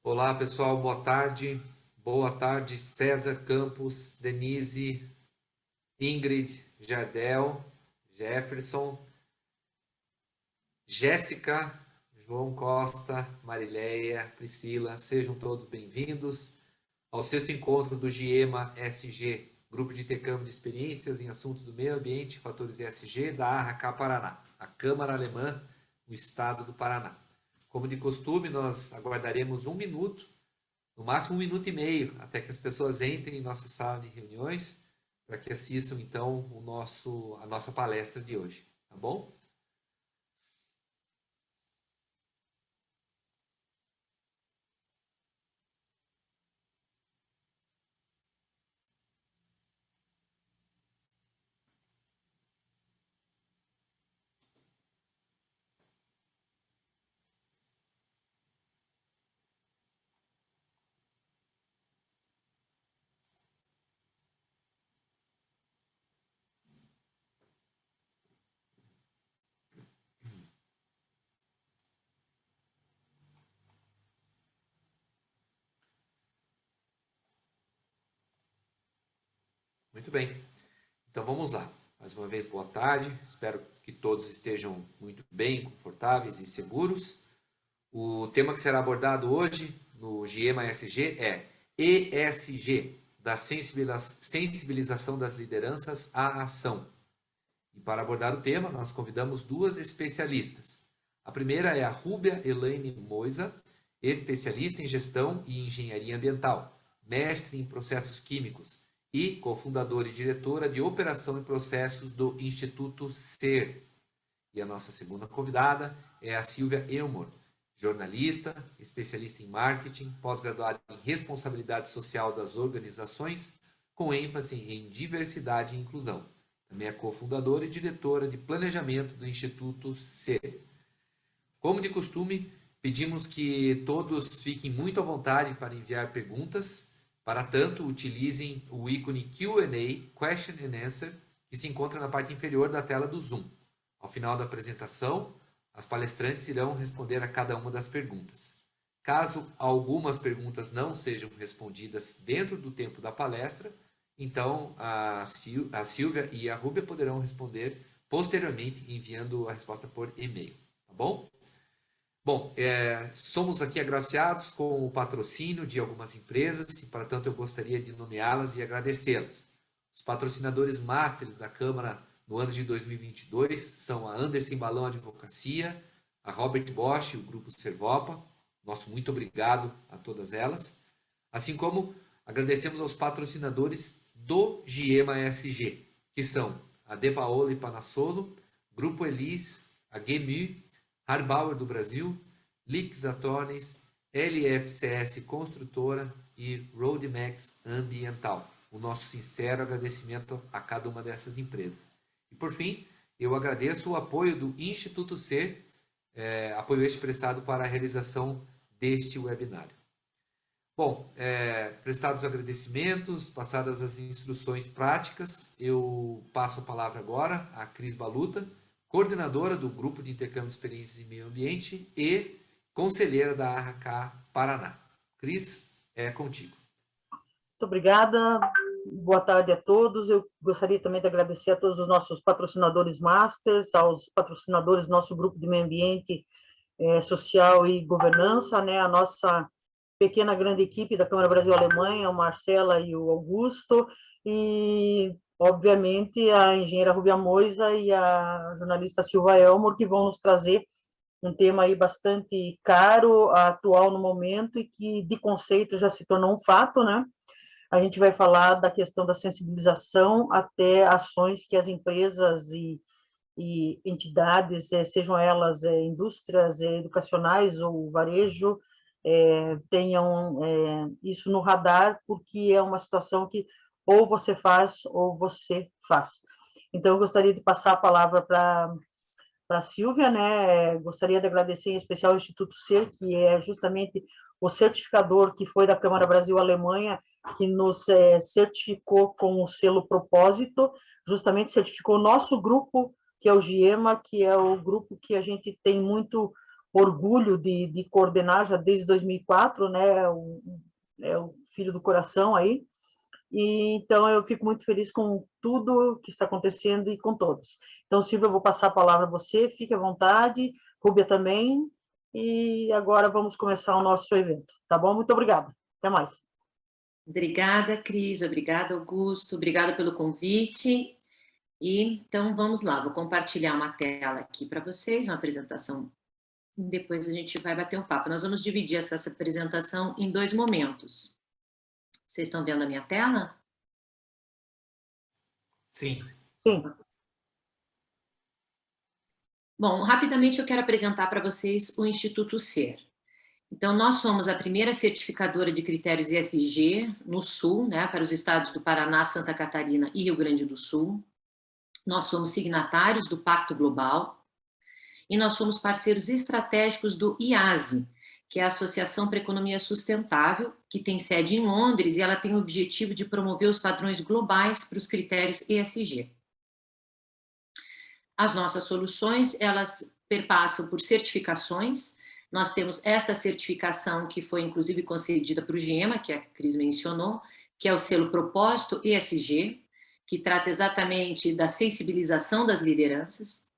Olá, pessoal, boa tarde. Boa tarde, César Campos, Denise, Ingrid, Jardel, Jefferson, Jéssica, João Costa, Marileia, Priscila, sejam todos bem-vindos ao sexto encontro do GIEMA SG, Grupo de Intercâmbio de Experiências em Assuntos do Meio Ambiente e Fatores ESG da ARACA Paraná, a Câmara Alemã no estado do Paraná. Como de costume, nós aguardaremos um minuto, no máximo um minuto e meio, até que as pessoas entrem em nossa sala de reuniões, para que assistam então a nossa palestra de hoje, tá bom? Muito bem. Então vamos lá. Mais uma vez, boa tarde. Espero que todos estejam muito bem, confortáveis e seguros. O tema que será abordado hoje no GIEMA SG é ESG, da sensibilização das lideranças à ação. E para abordar o tema, nós convidamos duas especialistas. A primeira é a Rúbia Elaine Moisa, especialista em gestão e engenharia ambiental, mestre em processos químicos e cofundadora e diretora de operação e processos do Instituto SER. E a nossa segunda convidada é a Silvia Elmore, jornalista, especialista em marketing, pós-graduada em responsabilidade social das organizações, com ênfase em diversidade e inclusão. Também é cofundadora e diretora de planejamento do Instituto SER. Como de costume, pedimos que todos fiquem muito à vontade para enviar perguntas. Para tanto, utilizem o ícone Q&A, Question and Answer, que se encontra na parte inferior da tela do Zoom. Ao final da apresentação, as palestrantes irão responder a cada uma das perguntas. Caso algumas perguntas não sejam respondidas dentro do tempo da palestra, então a Silvia e a Rúbia poderão responder posteriormente enviando a resposta por e-mail, tá bom? Bom, somos aqui agraciados com o patrocínio de algumas empresas e, para tanto, eu gostaria de nomeá-las e agradecê-las. Os patrocinadores másteres da Câmara no ano de 2022 são a Anderson Balão Advocacia, a Robert Bosch e o Grupo Servopa. Nosso muito obrigado a todas elas. Assim como agradecemos aos patrocinadores do GIEMA SG, que são a De Paola e Panassolo, Grupo Elis, a GEMU, Harbauer do Brasil, Lix Atones, LFCS Construtora e Roadmax Ambiental. O nosso sincero agradecimento a cada uma dessas empresas. E por fim, eu agradeço o apoio do Instituto SER, apoio este prestado para a realização deste webinário. Bom, prestados os agradecimentos, passadas as instruções práticas, eu passo a palavra agora à Cris Baluta, coordenadora do Grupo de Intercâmbio de Experiências em Meio Ambiente e conselheira da ARACA Paraná. Cris, é contigo. Muito obrigada, boa tarde a todos. Eu gostaria também de agradecer a todos os nossos patrocinadores masters, aos patrocinadores do nosso Grupo de Meio Ambiente, Social e Governança, né, a nossa pequena grande equipe da Câmara Brasil-Alemanha, a Marcela e o Augusto, e, obviamente, a engenheira Rubia Moisa e a jornalista Silva Elmore, que vão nos trazer um tema aí bastante caro, atual no momento, e que, de conceito, já se tornou um fato, né? A gente vai falar da questão da sensibilização até ações que as empresas e entidades, sejam elas indústrias educacionais ou varejo, tenham isso no radar, porque é uma situação que ou você faz ou você faz. Então, eu gostaria de passar a palavra para a Silvia, né? Gostaria de agradecer em especial ao Instituto SER, que é justamente o certificador que foi da Câmara Brasil-Alemanha, que nos certificou com o selo Propósito, justamente certificou o nosso grupo, que é o GIEMA, que é o grupo que a gente tem muito orgulho de coordenar já desde 2004, né, o Filho do Coração aí, e então eu fico muito feliz com tudo que está acontecendo e com todos. Então, Silvia, eu vou passar a palavra a você, fique à vontade, Rúbia também, e agora vamos começar o nosso evento, tá bom? Muito obrigada, até mais. Obrigada, Cris, obrigada, Augusto, obrigada pelo convite. E então vamos lá, vou compartilhar uma tela aqui para vocês, uma apresentação, e depois a gente vai bater um papo. Nós vamos dividir essa apresentação em 2 momentos. Vocês estão vendo a minha tela? Sim. Sim. Bom, rapidamente eu quero apresentar para vocês o Instituto SER. Então, nós somos a primeira certificadora de critérios ESG no Sul, né, para os estados do Paraná, Santa Catarina e Rio Grande do Sul. Nós somos signatários do Pacto Global e nós somos parceiros estratégicos do IASE, que é a Associação para a Economia Sustentável, que tem sede em Londres e ela tem o objetivo de promover os padrões globais para os critérios ESG. As nossas soluções, elas perpassam por certificações. Nós temos esta certificação que foi inclusive concedida para o GEMA, que a Cris mencionou, que é o selo Propósito ESG, que trata exatamente da sensibilização das lideranças.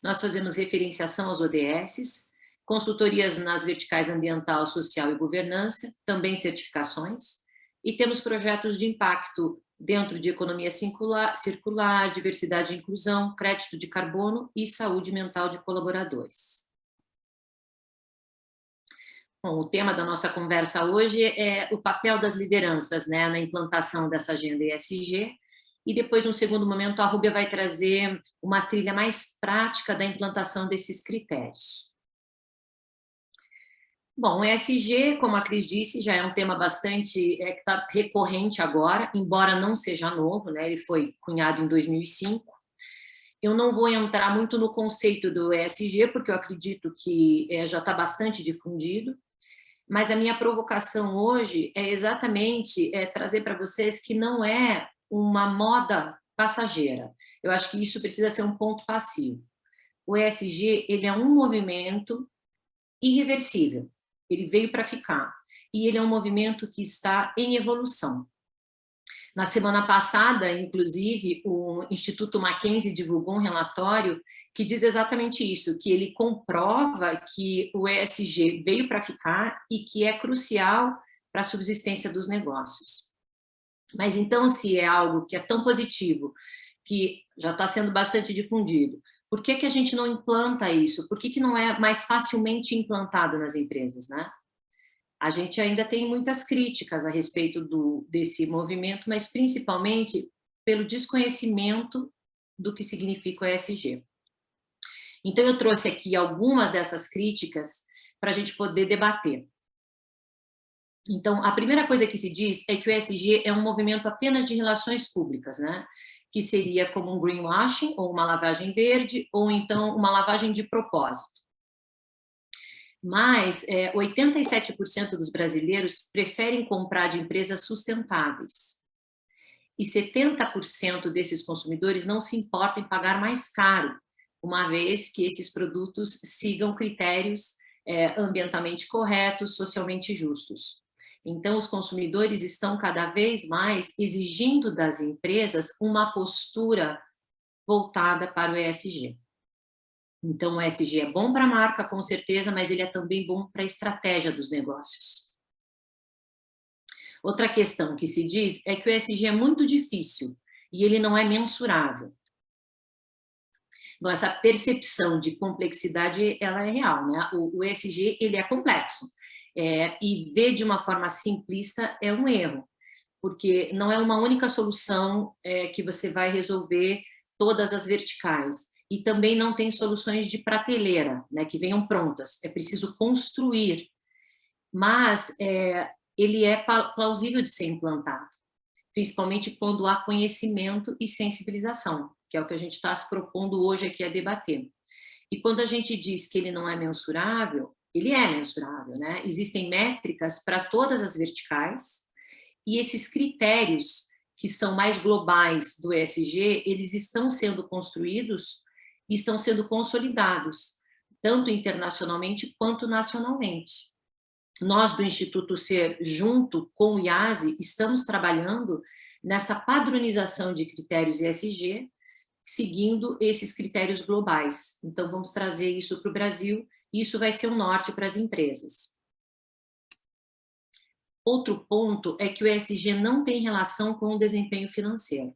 Nós fazemos referenciação aos ODS, consultorias nas verticais ambiental, social e governança, também certificações, e temos projetos de impacto dentro de economia circular, diversidade e inclusão, crédito de carbono e saúde mental de colaboradores. Bom, o tema da nossa conversa hoje é o papel das lideranças, né, na implantação dessa agenda ESG, e depois, no segundo momento, a Rúbia vai trazer uma trilha mais prática da implantação desses critérios. Bom, o ESG, como a Cris disse, já é um tema bastante que está recorrente agora, embora não seja novo, né? Ele foi cunhado em 2005. Eu não vou entrar muito no conceito do ESG, porque eu acredito que já está bastante difundido, mas a minha provocação hoje é exatamente trazer para vocês que não é uma moda passageira. Eu acho que isso precisa ser um ponto passivo. O ESG, ele é um movimento irreversível. Ele veio para ficar. E ele é um movimento que está em evolução. Na semana passada, inclusive, o Instituto Mackenzie divulgou um relatório que diz exatamente isso, que ele comprova que o ESG veio para ficar e que é crucial para a subsistência dos negócios. Mas então, se é algo que é tão positivo, que já está sendo bastante difundido, por que a gente não implanta isso? Por que não é mais facilmente implantado nas empresas, né? A gente ainda tem muitas críticas a respeito desse movimento, mas principalmente pelo desconhecimento do que significa o ESG. Então, eu trouxe aqui algumas dessas críticas para a gente poder debater. Então, a primeira coisa que se diz é que o ESG é um movimento apenas de relações públicas, né? Que seria como um greenwashing, ou uma lavagem verde, ou então uma lavagem de propósito. Mas 87% dos brasileiros preferem comprar de empresas sustentáveis. E 70% desses consumidores não se importam em pagar mais caro, uma vez que esses produtos sigam critérios ambientalmente corretos, socialmente justos. Então, os consumidores estão cada vez mais exigindo das empresas uma postura voltada para o ESG. Então, o ESG é bom para a marca, com certeza, mas ele é também bom para a estratégia dos negócios. Outra questão que se diz é que o ESG é muito difícil e ele não é mensurável. Bom, essa percepção de complexidade, ela é real, né? O ESG, ele é complexo. E ver de uma forma simplista é um erro, porque não é uma única solução que você vai resolver todas as verticais. E também não tem soluções de prateleira, né, que venham prontas. É preciso construir. Mas ele é plausível de ser implantado, principalmente quando há conhecimento e sensibilização, que é o que a gente está se propondo hoje aqui a debater. E quando a gente diz que ele não é mensurável, ele é mensurável, né? Existem métricas para todas as verticais, e esses critérios que são mais globais do ESG, eles estão sendo construídos e estão sendo consolidados. tanto internacionalmente quanto nacionalmente. Nós, do Instituto Ser, junto com o IASE, estamos trabalhando nessa padronização de critérios ESG, seguindo esses critérios globais. Então, vamos trazer isso para o Brasil, e isso vai ser um norte para as empresas. Outro ponto é que o ESG não tem relação com o desempenho financeiro.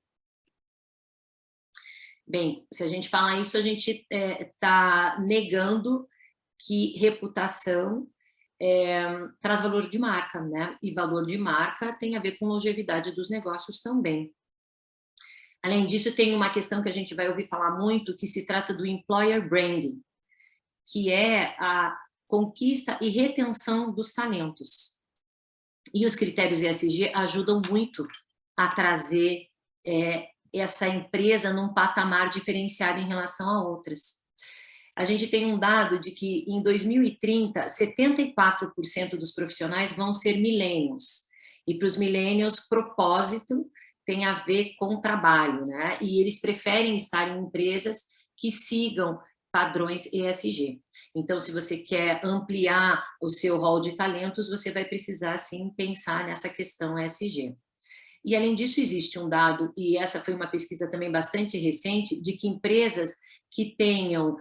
Bem, se a gente falar isso, a gente está negando que reputação traz valor de marca, né? E valor de marca tem a ver com longevidade dos negócios também. Além disso, tem uma questão que a gente vai ouvir falar muito, que se trata do employer branding, que é a conquista e retenção dos talentos. E os critérios ESG ajudam muito a trazer essa empresa num patamar diferenciado em relação a outras. A gente tem um dado de que em 2030, 74% dos profissionais vão ser millennials. E para os millennials, propósito tem a ver com trabalho, né? E eles preferem estar em empresas que sigam padrões ESG. Então, se você quer ampliar o seu rol de talentos, você vai precisar, sim, pensar nessa questão ESG. E, além disso, existe um dado, e essa foi uma pesquisa também bastante recente, de que empresas que tenham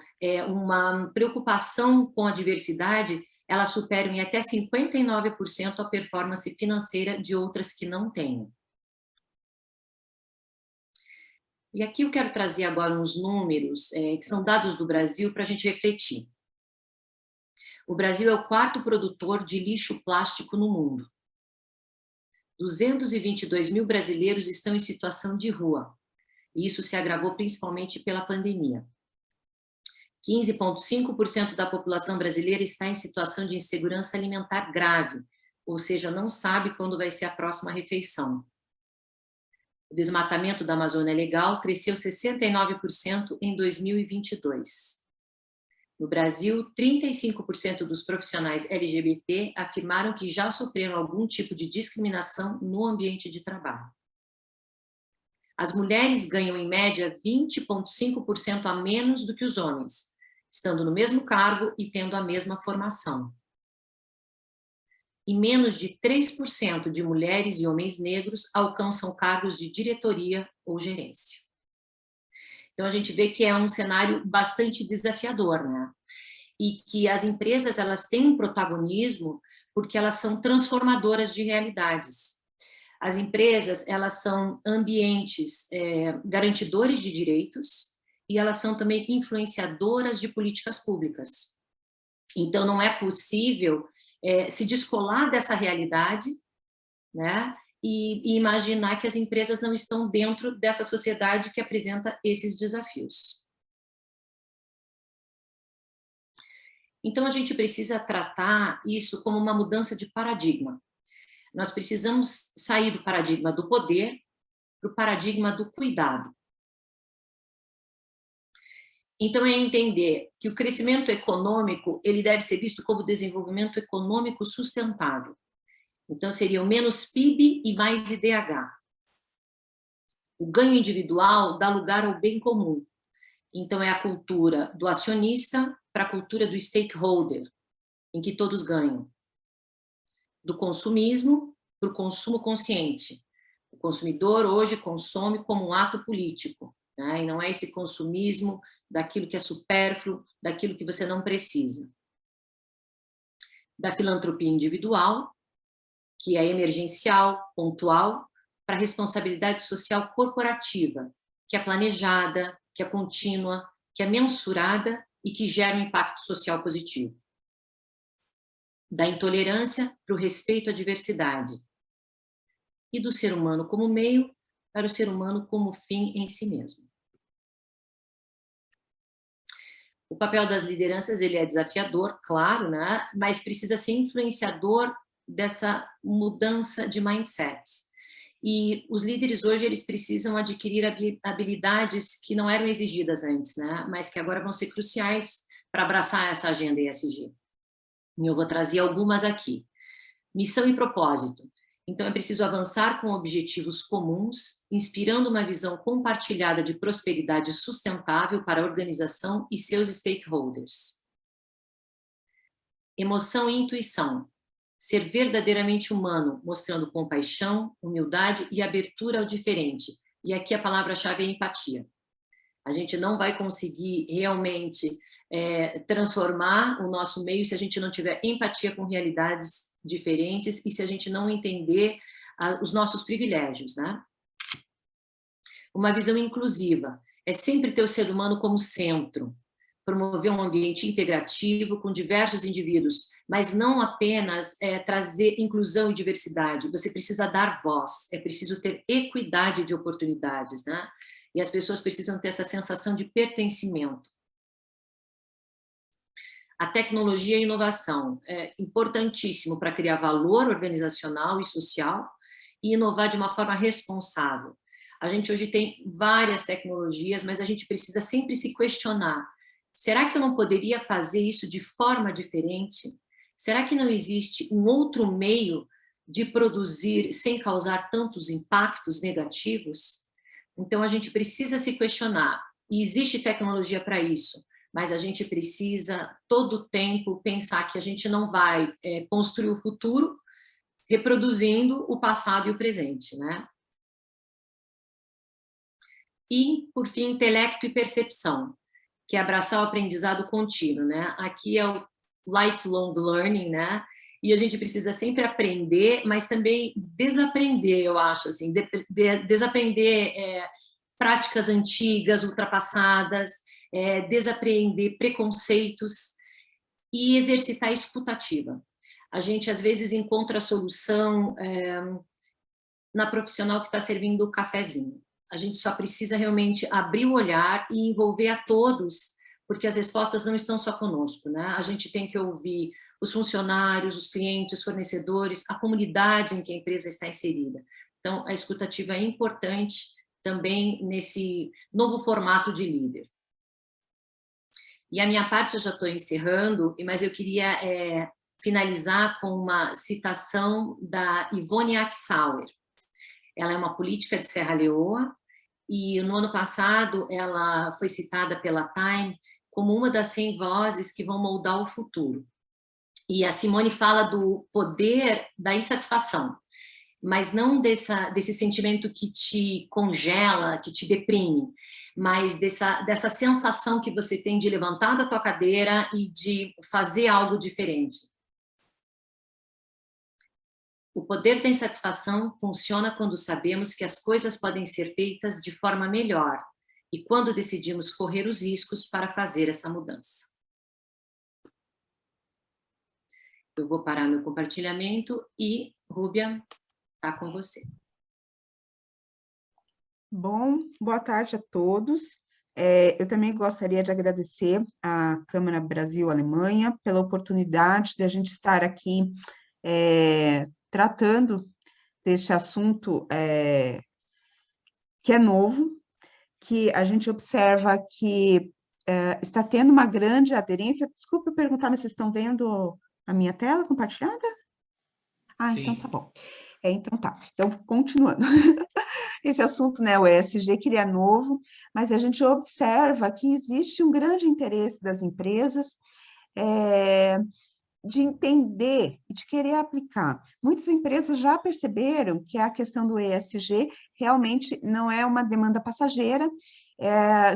uma preocupação com a diversidade, elas superam em até 59% a performance financeira de outras que não tenham. E aqui eu quero trazer agora uns números, que são dados do Brasil, para a gente refletir. O Brasil é o 4º produtor de lixo plástico no mundo. 222 mil brasileiros estão em situação de rua, e isso se agravou principalmente pela pandemia. 15,5% da população brasileira está em situação de insegurança alimentar grave, ou seja, não sabe quando vai ser a próxima refeição. O desmatamento da Amazônia Legal cresceu 69% em 2022. No Brasil, 35% dos profissionais LGBT afirmaram que já sofreram algum tipo de discriminação no ambiente de trabalho. As mulheres ganham, em média, 20,5% a menos do que os homens, estando no mesmo cargo e tendo a mesma formação. E menos de 3% de mulheres e homens negros alcançam cargos de diretoria ou gerência. Então, a gente vê que é um cenário bastante desafiador, né? E que as empresas, elas têm um protagonismo porque elas são transformadoras de realidades. As empresas, elas são ambientes garantidores de direitos e elas são também influenciadoras de políticas públicas. Então, não é possível se descolar dessa realidade, né? E imaginar que as empresas não estão dentro dessa sociedade que apresenta esses desafios. Então, a gente precisa tratar isso como uma mudança de paradigma. Nós precisamos sair do paradigma do poder para o paradigma do cuidado. Então, é entender que o crescimento econômico ele deve ser visto como desenvolvimento econômico sustentável. Então, seriam menos PIB e mais IDH. O ganho individual dá lugar ao bem comum. Então, é a cultura do acionista para a cultura do stakeholder, em que todos ganham. Do consumismo para o consumo consciente. O consumidor hoje consome como um ato político, né? E não é esse consumismo daquilo que é supérfluo, daquilo que você não precisa. Da filantropia individual, que é emergencial, pontual, para a responsabilidade social corporativa, que é planejada, que é contínua, que é mensurada e que gera um impacto social positivo. Da intolerância para o respeito à diversidade. E do ser humano como meio para o ser humano como fim em si mesmo. O papel das lideranças ele é desafiador, claro, né? Mas precisa ser influenciador dessa mudança de mindset. E os líderes hoje eles precisam adquirir habilidades que não eram exigidas antes, né? Mas que agora vão ser cruciais para abraçar essa agenda ESG. E eu vou trazer algumas aqui. Missão e propósito. Então, é preciso avançar com objetivos comuns, inspirando uma visão compartilhada de prosperidade sustentável para a organização e seus stakeholders. Emoção e intuição. Ser verdadeiramente humano, mostrando compaixão, humildade e abertura ao diferente. E aqui a palavra-chave é empatia. A gente não vai conseguir realmente transformar o nosso meio se a gente não tiver empatia com realidades diferentes e se a gente não entender os nossos privilégios, né? Uma visão inclusiva é sempre ter o ser humano como centro, promover um ambiente integrativo com diversos indivíduos, mas não apenas trazer inclusão e diversidade. Você precisa dar voz, é preciso ter equidade de oportunidades, né? E as pessoas precisam ter essa sensação de pertencimento. A tecnologia e a inovação é importantíssimo para criar valor organizacional e social e inovar de uma forma responsável. A gente hoje tem várias tecnologias, mas a gente precisa sempre se questionar. Será que eu não poderia fazer isso de forma diferente? Será que não existe um outro meio de produzir sem causar tantos impactos negativos? Então, a gente precisa se questionar. E existe tecnologia para isso, mas a gente precisa, todo o tempo, pensar que a gente não vai construir o futuro reproduzindo o passado e o presente, né? E, por fim, intelecto e percepção, que é abraçar o aprendizado contínuo, né? Aqui é o lifelong learning, né? E a gente precisa sempre aprender, mas também desaprender, eu acho, assim, desaprender práticas antigas, ultrapassadas, desaprender preconceitos e exercitar a escutativa. A gente, às vezes, encontra a solução na profissional que está servindo o cafezinho. A gente só precisa realmente abrir o olhar e envolver a todos, porque as respostas não estão só conosco, né? A gente tem que ouvir os funcionários, os clientes, os fornecedores, a comunidade em que a empresa está inserida. Então, a escutativa é importante também nesse novo formato de líder. E a minha parte eu já estou encerrando, mas eu queria finalizar com uma citação da Yvonne Akselbrad. Ela é uma política de Serra Leoa e no ano passado ela foi citada pela Time como uma das 100 vozes que vão moldar o futuro. E a Simone fala do poder da insatisfação, mas não desse sentimento que te congela, que te deprime, mas dessa sensação que você tem de levantar da tua cadeira e de fazer algo diferente. O poder da insatisfação funciona quando sabemos que as coisas podem ser feitas de forma melhor e quando decidimos correr os riscos para fazer essa mudança. Eu vou parar meu compartilhamento e, Rúbia, está com você. Bom, boa tarde a todos. Eu também gostaria de agradecer à Câmara Brasil-Alemanha pela oportunidade de a gente estar aqui tratando deste assunto que é novo, que a gente observa que está tendo uma grande aderência. Desculpe perguntar, mas vocês estão vendo a minha tela compartilhada? Ah, Sim. então tá bom. Então tá. Então, continuando. Esse assunto, né, o ESG, que ele é novo, mas a gente observa que existe um grande interesse das empresas de entender e de querer aplicar. Muitas empresas já perceberam que a questão do ESG realmente não é uma demanda passageira,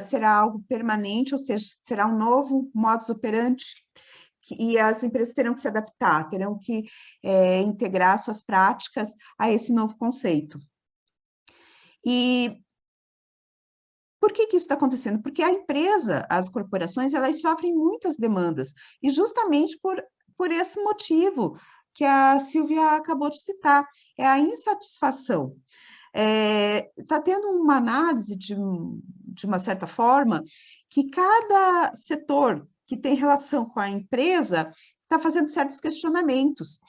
será algo permanente, ou seja, será um novo modus operandi, e as empresas terão que se adaptar, terão que integrar suas práticas a esse novo conceito. E por que isso está acontecendo? Porque a empresa, as corporações, elas sofrem muitas demandas, e justamente por esse motivo que a Silvia acabou de citar, é a insatisfação. Está tendo uma análise, de uma certa forma, que cada setor que tem relação com a empresa está fazendo certos questionamentos.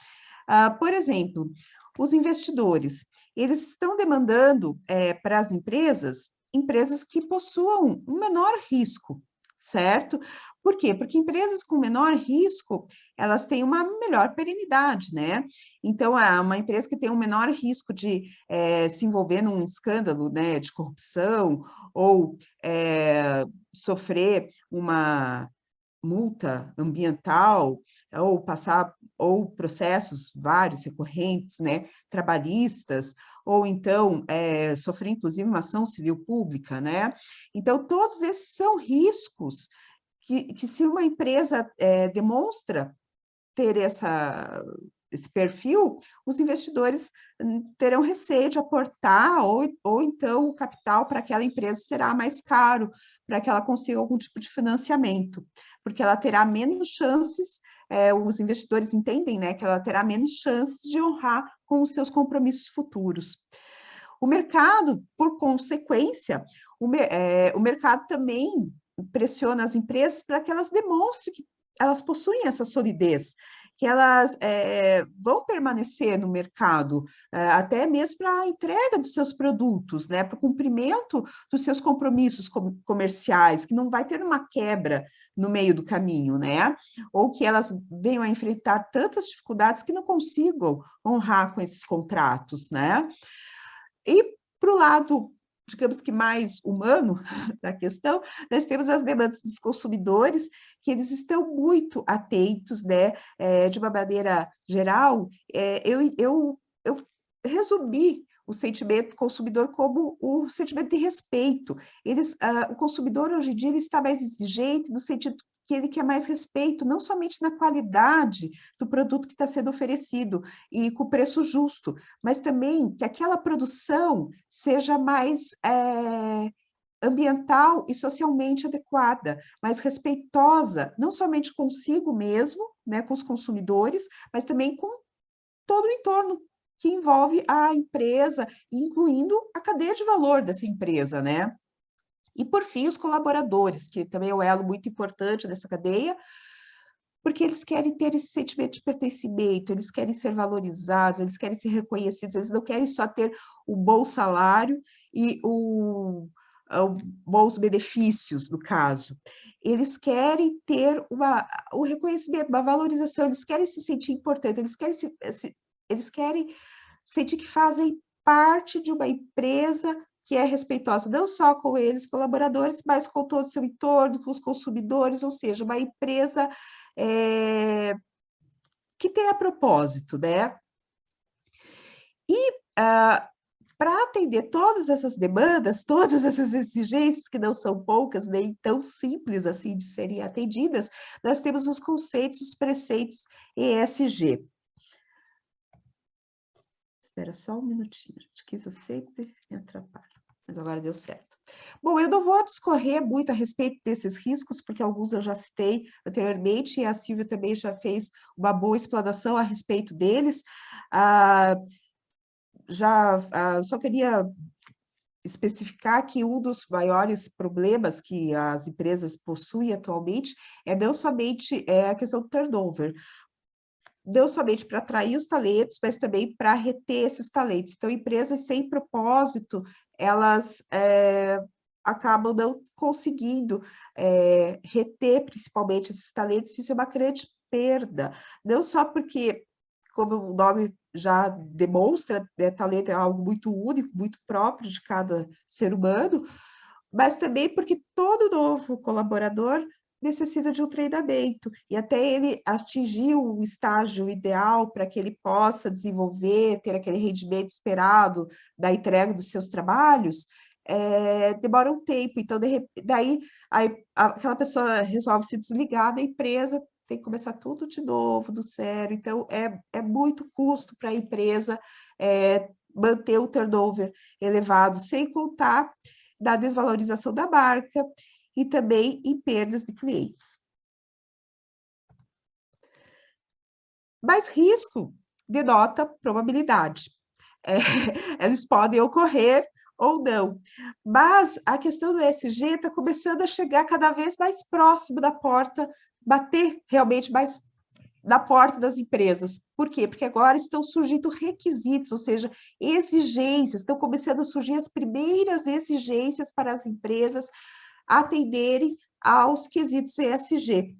Por exemplo, os investidores, eles estão demandando para as empresas que possuam um menor risco, certo? Por quê? Porque empresas com menor risco, elas têm uma melhor perenidade, né? Então, uma empresa que tem um menor risco de se envolver num escândalo, né, de corrupção, ou sofrer uma multa ambiental, ou processos vários recorrentes, né, trabalhistas, ou então sofrer inclusive uma ação civil pública, né? Então, todos esses são riscos que se uma empresa demonstra ter esse perfil, os investidores terão receio de aportar, ou então o capital para aquela empresa será mais caro, para que ela consiga algum tipo de financiamento, porque ela terá menos chances, os investidores entendem, né, que ela terá menos chances de honrar com os seus compromissos futuros. O mercado, por consequência, o mercado também pressiona as empresas para que elas demonstrem que elas possuem essa solidez, que elas vão permanecer no mercado, até mesmo para a entrega dos seus produtos, né, para o cumprimento dos seus compromissos comerciais, que não vai ter uma quebra no meio do caminho, né, ou que elas venham a enfrentar tantas dificuldades que não consigam honrar com esses contratos, né. E para o lado, digamos que mais humano da questão, nós temos as demandas dos consumidores, que eles estão muito atentos, né? De uma maneira geral, eu resumi o sentimento consumidor como o sentimento de respeito. O consumidor, hoje em dia, ele está mais exigente no sentido que ele quer mais respeito, não somente na qualidade do produto que está sendo oferecido e com preço justo, mas também que aquela produção seja mais ambiental e socialmente adequada, mais respeitosa, não somente consigo mesmo, né, com os consumidores, mas também com todo o entorno que envolve a empresa, incluindo a cadeia de valor dessa empresa, né? E, por fim, os colaboradores, que também é um elo muito importante dessa cadeia, porque eles querem ter esse sentimento de pertencimento, eles querem ser valorizados, eles querem ser reconhecidos, eles não querem só ter o bom salário e bons benefícios, no caso. Eles querem ter o reconhecimento, uma valorização, eles querem se sentir importantes, eles querem sentir que fazem parte de uma empresa que é respeitosa não só com eles, colaboradores, mas com todo o seu entorno, com os consumidores, ou seja, uma empresa que tenha propósito, né? E para atender todas essas demandas, todas essas exigências, que não são poucas, nem tão simples assim de serem atendidas, nós temos os conceitos, os preceitos ESG. Espera só um minutinho, gente, que isso sempre me atrapalha, mas agora deu certo. Bom, eu não vou discorrer muito a respeito desses riscos, porque alguns eu já citei anteriormente, e a Silvia também já fez uma boa explanação a respeito deles. Só queria especificar que um dos maiores problemas que as empresas possuem atualmente é não somente a questão do turnover, não somente para atrair os talentos, mas também para reter esses talentos. Então, empresas sem propósito, elas acabam não conseguindo reter principalmente esses talentos, isso é uma grande perda, não só porque, como o nome já demonstra, talento é algo muito único, muito próprio de cada ser humano, mas também porque todo novo colaborador necessita de um treinamento, e até ele atingir o estágio ideal para que ele possa desenvolver, ter aquele rendimento esperado da entrega dos seus trabalhos, demora um tempo, então daí aquela pessoa resolve se desligar da empresa, tem que começar tudo de novo, do zero, então é muito custo para a empresa manter o turnover elevado, sem contar da desvalorização da marca e também em perdas de clientes. Mas risco denota probabilidade. Eles podem ocorrer ou não. Mas a questão do ESG está começando a chegar cada vez mais próximo da porta, bater realmente mais na porta das empresas. Por quê? Porque agora estão surgindo requisitos, ou seja, exigências, estão começando a surgir as primeiras exigências para as empresas atenderem aos quesitos ESG.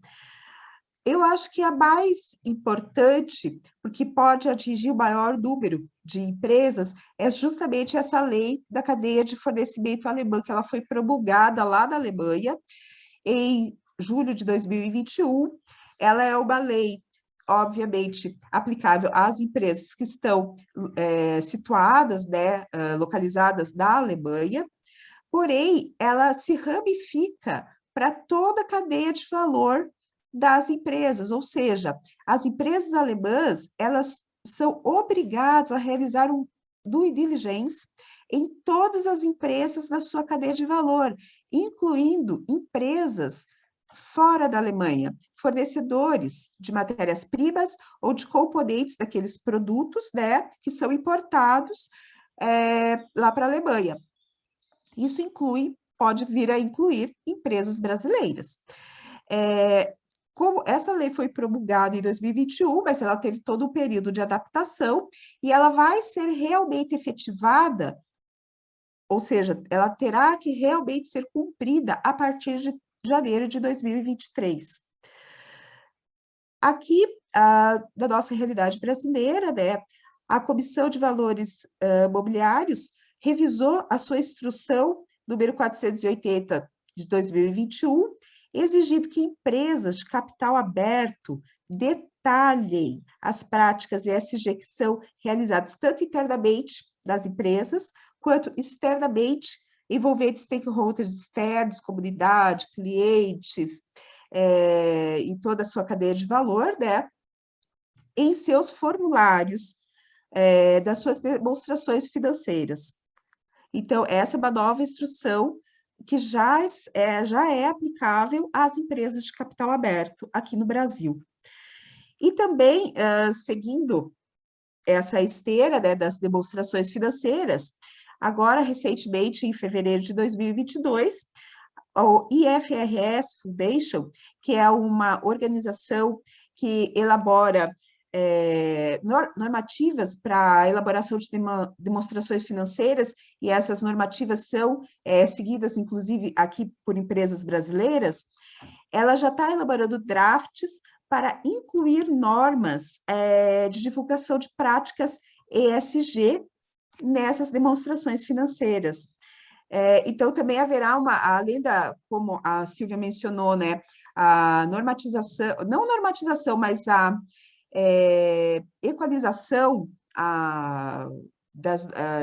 Eu acho que a mais importante, porque pode atingir o maior número de empresas, é justamente essa lei da cadeia de fornecimento alemã, que ela foi promulgada lá na Alemanha, em julho de 2021, ela é uma lei, obviamente, aplicável às empresas que estão situadas, né, localizadas na Alemanha, porém, ela se ramifica para toda a cadeia de valor das empresas, ou seja, as empresas alemãs, elas são obrigadas a realizar um due diligence em todas as empresas da sua cadeia de valor, incluindo empresas fora da Alemanha, fornecedores de matérias-primas ou de componentes daqueles produtos, né, que são importados lá para a Alemanha. Isso pode vir a incluir empresas brasileiras. Como essa lei foi promulgada em 2021, mas ela teve todo um período de adaptação, e ela vai ser realmente efetivada, ou seja, ela terá que realmente ser cumprida a partir de janeiro de 2023. Aqui, da nossa realidade brasileira, né, a Comissão de Valores Mobiliários revisou a sua instrução número 480 de 2021, exigindo que empresas de capital aberto detalhem as práticas ESG que são realizadas tanto internamente das empresas, quanto externamente, envolvendo stakeholders externos, comunidade, clientes, e toda a sua cadeia de valor, né, em seus formulários das suas demonstrações financeiras. Então, essa é uma nova instrução que já é aplicável às empresas de capital aberto aqui no Brasil. E também, seguindo essa esteira, né, das demonstrações financeiras, agora, recentemente, em fevereiro de 2022, o IFRS Foundation, que é uma organização que elabora normativas para a elaboração de demonstrações financeiras, e essas normativas são seguidas, inclusive, aqui por empresas brasileiras, ela já está elaborando drafts para incluir normas de divulgação de práticas ESG nessas demonstrações financeiras. Então, também haverá além como a Silvia mencionou, né, a normatização, não normatização, mas a equalização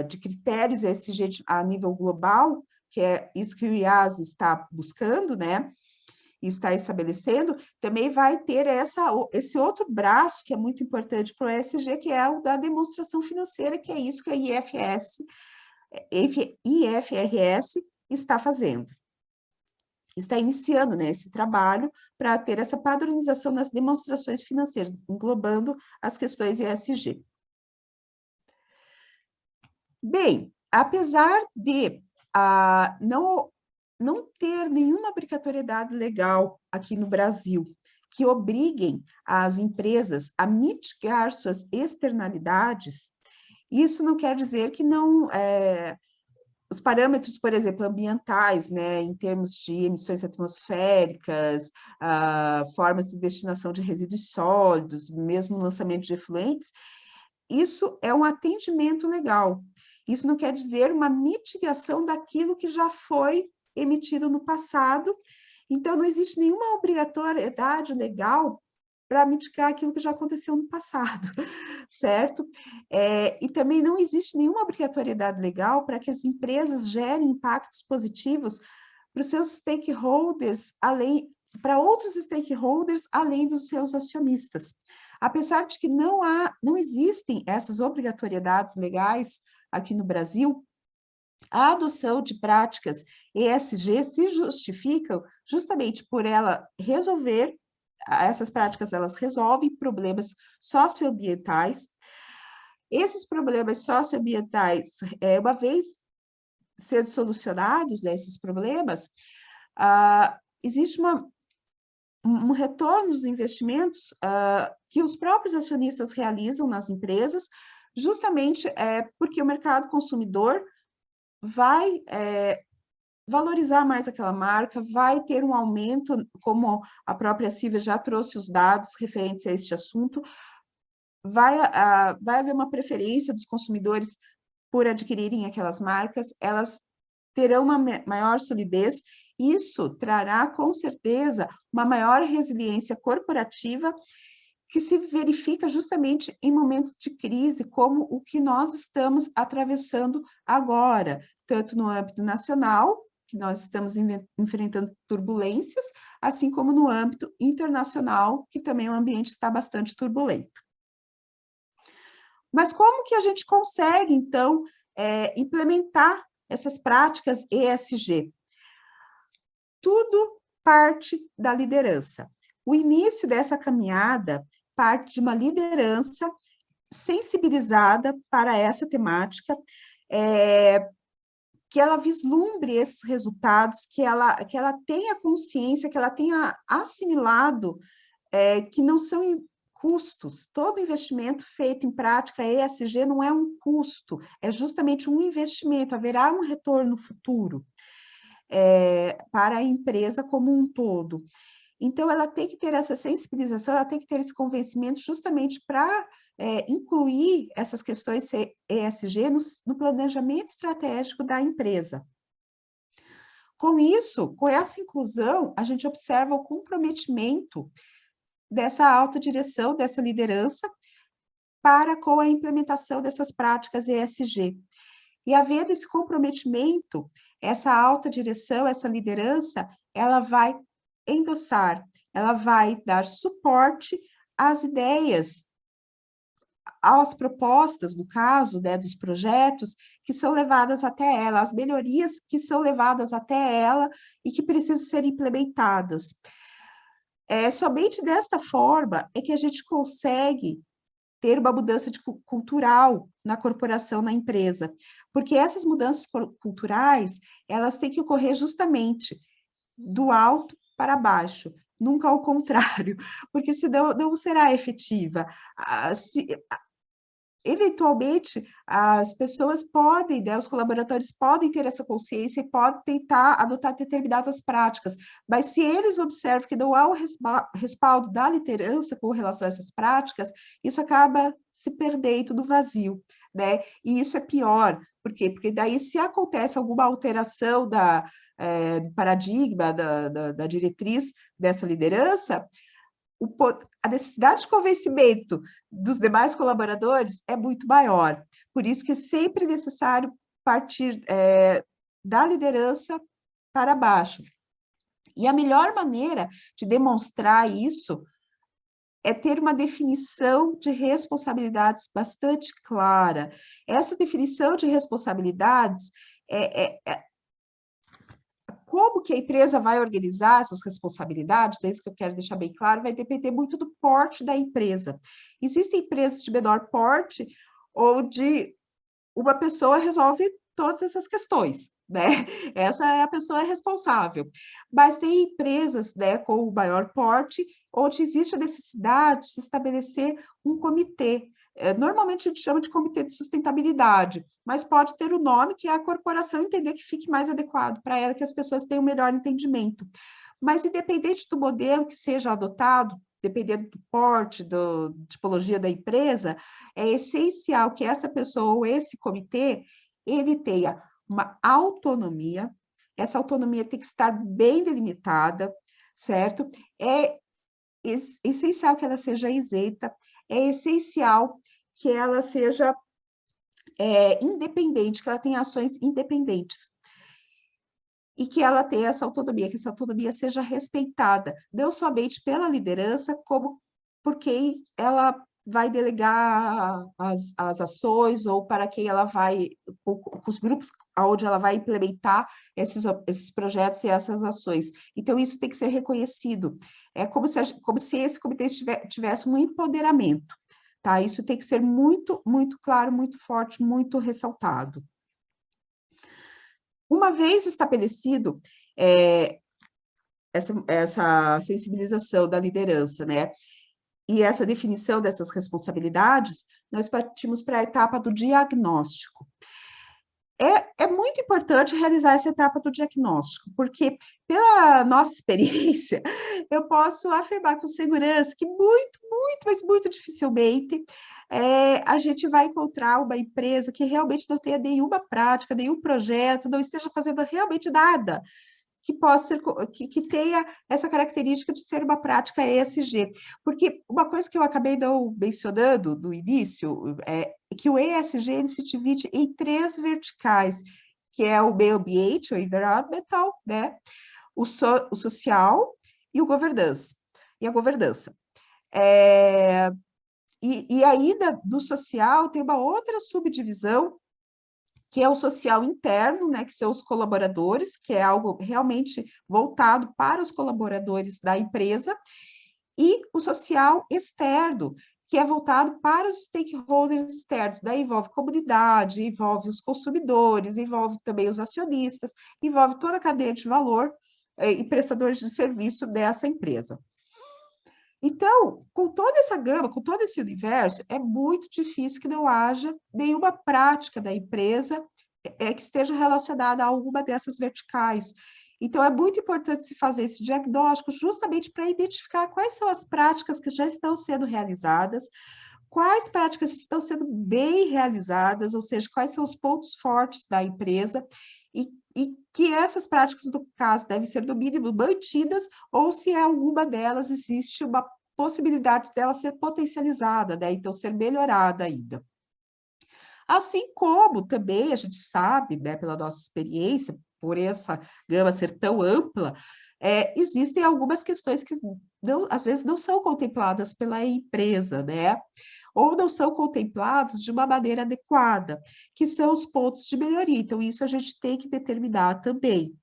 de critérios ESG a nível global, que é isso que o IAS está buscando, né, e está estabelecendo, também vai ter esse outro braço que é muito importante para o ESG, que é o da demonstração financeira, que é isso que a IFRS está fazendo. Está iniciando, né, esse trabalho para ter essa padronização nas demonstrações financeiras, englobando as questões ESG. Bem, apesar de não ter nenhuma obrigatoriedade legal aqui no Brasil que obriguem as empresas a mitigar suas externalidades, isso não quer dizer que não... os parâmetros, por exemplo, ambientais, né, em termos de emissões atmosféricas, formas de destinação de resíduos sólidos, mesmo lançamento de efluentes, isso é um atendimento legal. Isso não quer dizer uma mitigação daquilo que já foi emitido no passado, então não existe nenhuma obrigatoriedade legal para mitigar aquilo que já aconteceu no passado, certo? E também não existe nenhuma obrigatoriedade legal para que as empresas gerem impactos positivos para os seus stakeholders, para outros stakeholders, além dos seus acionistas. Apesar de que não existem essas obrigatoriedades legais aqui no Brasil, a adoção de práticas ESG se justificam justamente por essas práticas, elas resolvem problemas socioambientais. Esses problemas socioambientais, uma vez sendo solucionados, né, esses problemas, existe um retorno dos investimentos que os próprios acionistas realizam nas empresas, justamente porque o mercado consumidor vai valorizar mais aquela marca, vai ter um aumento, como a própria Silvia já trouxe os dados referentes a este assunto, vai haver uma preferência dos consumidores por adquirirem aquelas marcas, elas terão uma maior solidez, Isso trará, com certeza, uma maior resiliência corporativa, que se verifica justamente em momentos de crise, como o que nós estamos atravessando agora, tanto no âmbito nacional, que nós estamos enfrentando turbulências, assim como no âmbito internacional, que também o ambiente está bastante turbulento. Mas como que a gente consegue, então, implementar essas práticas ESG? Tudo parte da liderança. O início dessa caminhada parte de uma liderança sensibilizada para essa temática, que ela vislumbre esses resultados, que ela tenha consciência, que ela tenha assimilado que não são custos. Todo investimento feito em prática ESG não é um custo, é justamente um investimento, haverá um retorno futuro para a empresa como um todo. Então, ela tem que ter essa sensibilização, ela tem que ter esse convencimento justamente para incluir essas questões ESG no planejamento estratégico da empresa. Com isso, com essa inclusão, a gente observa o comprometimento dessa alta direção, dessa liderança, para com a implementação dessas práticas ESG. E havendo esse comprometimento, essa alta direção, essa liderança, ela vai endossar, ela vai dar suporte às ideias, às propostas, no caso, né, dos projetos que são levadas até ela, as melhorias que são levadas até ela e que precisam ser implementadas. Somente desta forma é que a gente consegue ter uma mudança cultural na corporação, na empresa, porque essas mudanças culturais, elas têm que ocorrer justamente do alto para baixo, nunca ao contrário, porque senão não será efetiva. Eventualmente, as pessoas podem, né, os colaboradores podem ter essa consciência e podem tentar adotar determinadas práticas, mas se eles observam que não há o respaldo da liderança com relação a essas práticas, isso acaba se perdendo no vazio, né? E isso é pior, por quê? Porque daí, se acontece alguma alteração do paradigma, da diretriz dessa liderança, a necessidade de convencimento dos demais colaboradores é muito maior. Por isso que é sempre necessário partir da liderança para baixo. E a melhor maneira de demonstrar isso é ter uma definição de responsabilidades bastante clara. Essa definição de responsabilidades como que a empresa vai organizar essas responsabilidades, é isso que eu quero deixar bem claro, vai depender muito do porte da empresa. Existem empresas de menor porte, onde uma pessoa resolve todas essas questões, né? Essa é a pessoa responsável. Mas tem empresas, né, com maior porte, onde existe a necessidade de se estabelecer um comitê. Normalmente a gente chama de comitê de sustentabilidade, mas pode ter o nome que a corporação entender que fique mais adequado para ela, que as pessoas tenham um melhor entendimento. Mas independente do modelo que seja adotado, dependendo do porte, da tipologia da empresa, é essencial que essa pessoa ou esse comitê, ele tenha uma autonomia, essa autonomia tem que estar bem delimitada, certo? É essencial que ela seja isenta, é essencial que ela seja independente, que ela tenha ações independentes. E que ela tenha essa autonomia, que essa autonomia seja respeitada, não somente pela liderança, como por quem ela vai delegar as ações, ou para quem ela vai, com os grupos onde ela vai implementar esses projetos e essas ações. Então, isso tem que ser reconhecido. É como se esse comitê tivesse um empoderamento, tá? Isso tem que ser muito, muito claro, muito forte, muito ressaltado. Uma vez estabelecido essa sensibilização da liderança, né, e essa definição dessas responsabilidades, nós partimos para a etapa do diagnóstico. É muito importante realizar essa etapa do diagnóstico, porque, pela nossa experiência, eu posso afirmar com segurança que muito, muito, mas muito dificilmente a gente vai encontrar uma empresa que realmente não tenha nenhuma prática, nenhum projeto, não esteja fazendo realmente nada que possa ser, que tenha essa característica de ser uma prática ESG. Porque uma coisa que eu acabei não mencionando no início é que o ESG ele se divide em 3 verticais, que é o meio ambiente, o environmental, né? O social e o governança. E a governança. E aí, do social, tem uma outra subdivisão, que é o social interno, né, que são os colaboradores, que é algo realmente voltado para os colaboradores da empresa, e o social externo, que é voltado para os stakeholders externos, daí envolve comunidade, envolve os consumidores, envolve também os acionistas, envolve toda a cadeia de valor e prestadores de serviço dessa empresa. Então, com toda essa gama, com todo esse universo, é muito difícil que não haja nenhuma prática da empresa que esteja relacionada a alguma dessas verticais. Então, é muito importante se fazer esse diagnóstico justamente para identificar quais são as práticas que já estão sendo realizadas, quais práticas estão sendo bem realizadas, ou seja, quais são os pontos fortes da empresa, e que essas práticas, no caso, devem ser, no mínimo, mantidas, ou se alguma delas existe uma possibilidade dela ser potencializada, né? Então, ser melhorada ainda. Assim como também a gente sabe, né, pela nossa experiência, por essa gama ser tão ampla, existem algumas questões que não, às vezes não são contempladas pela empresa, né? Ou não são contempladas de uma maneira adequada, que são os pontos de melhoria. Então, isso a gente tem que determinar também.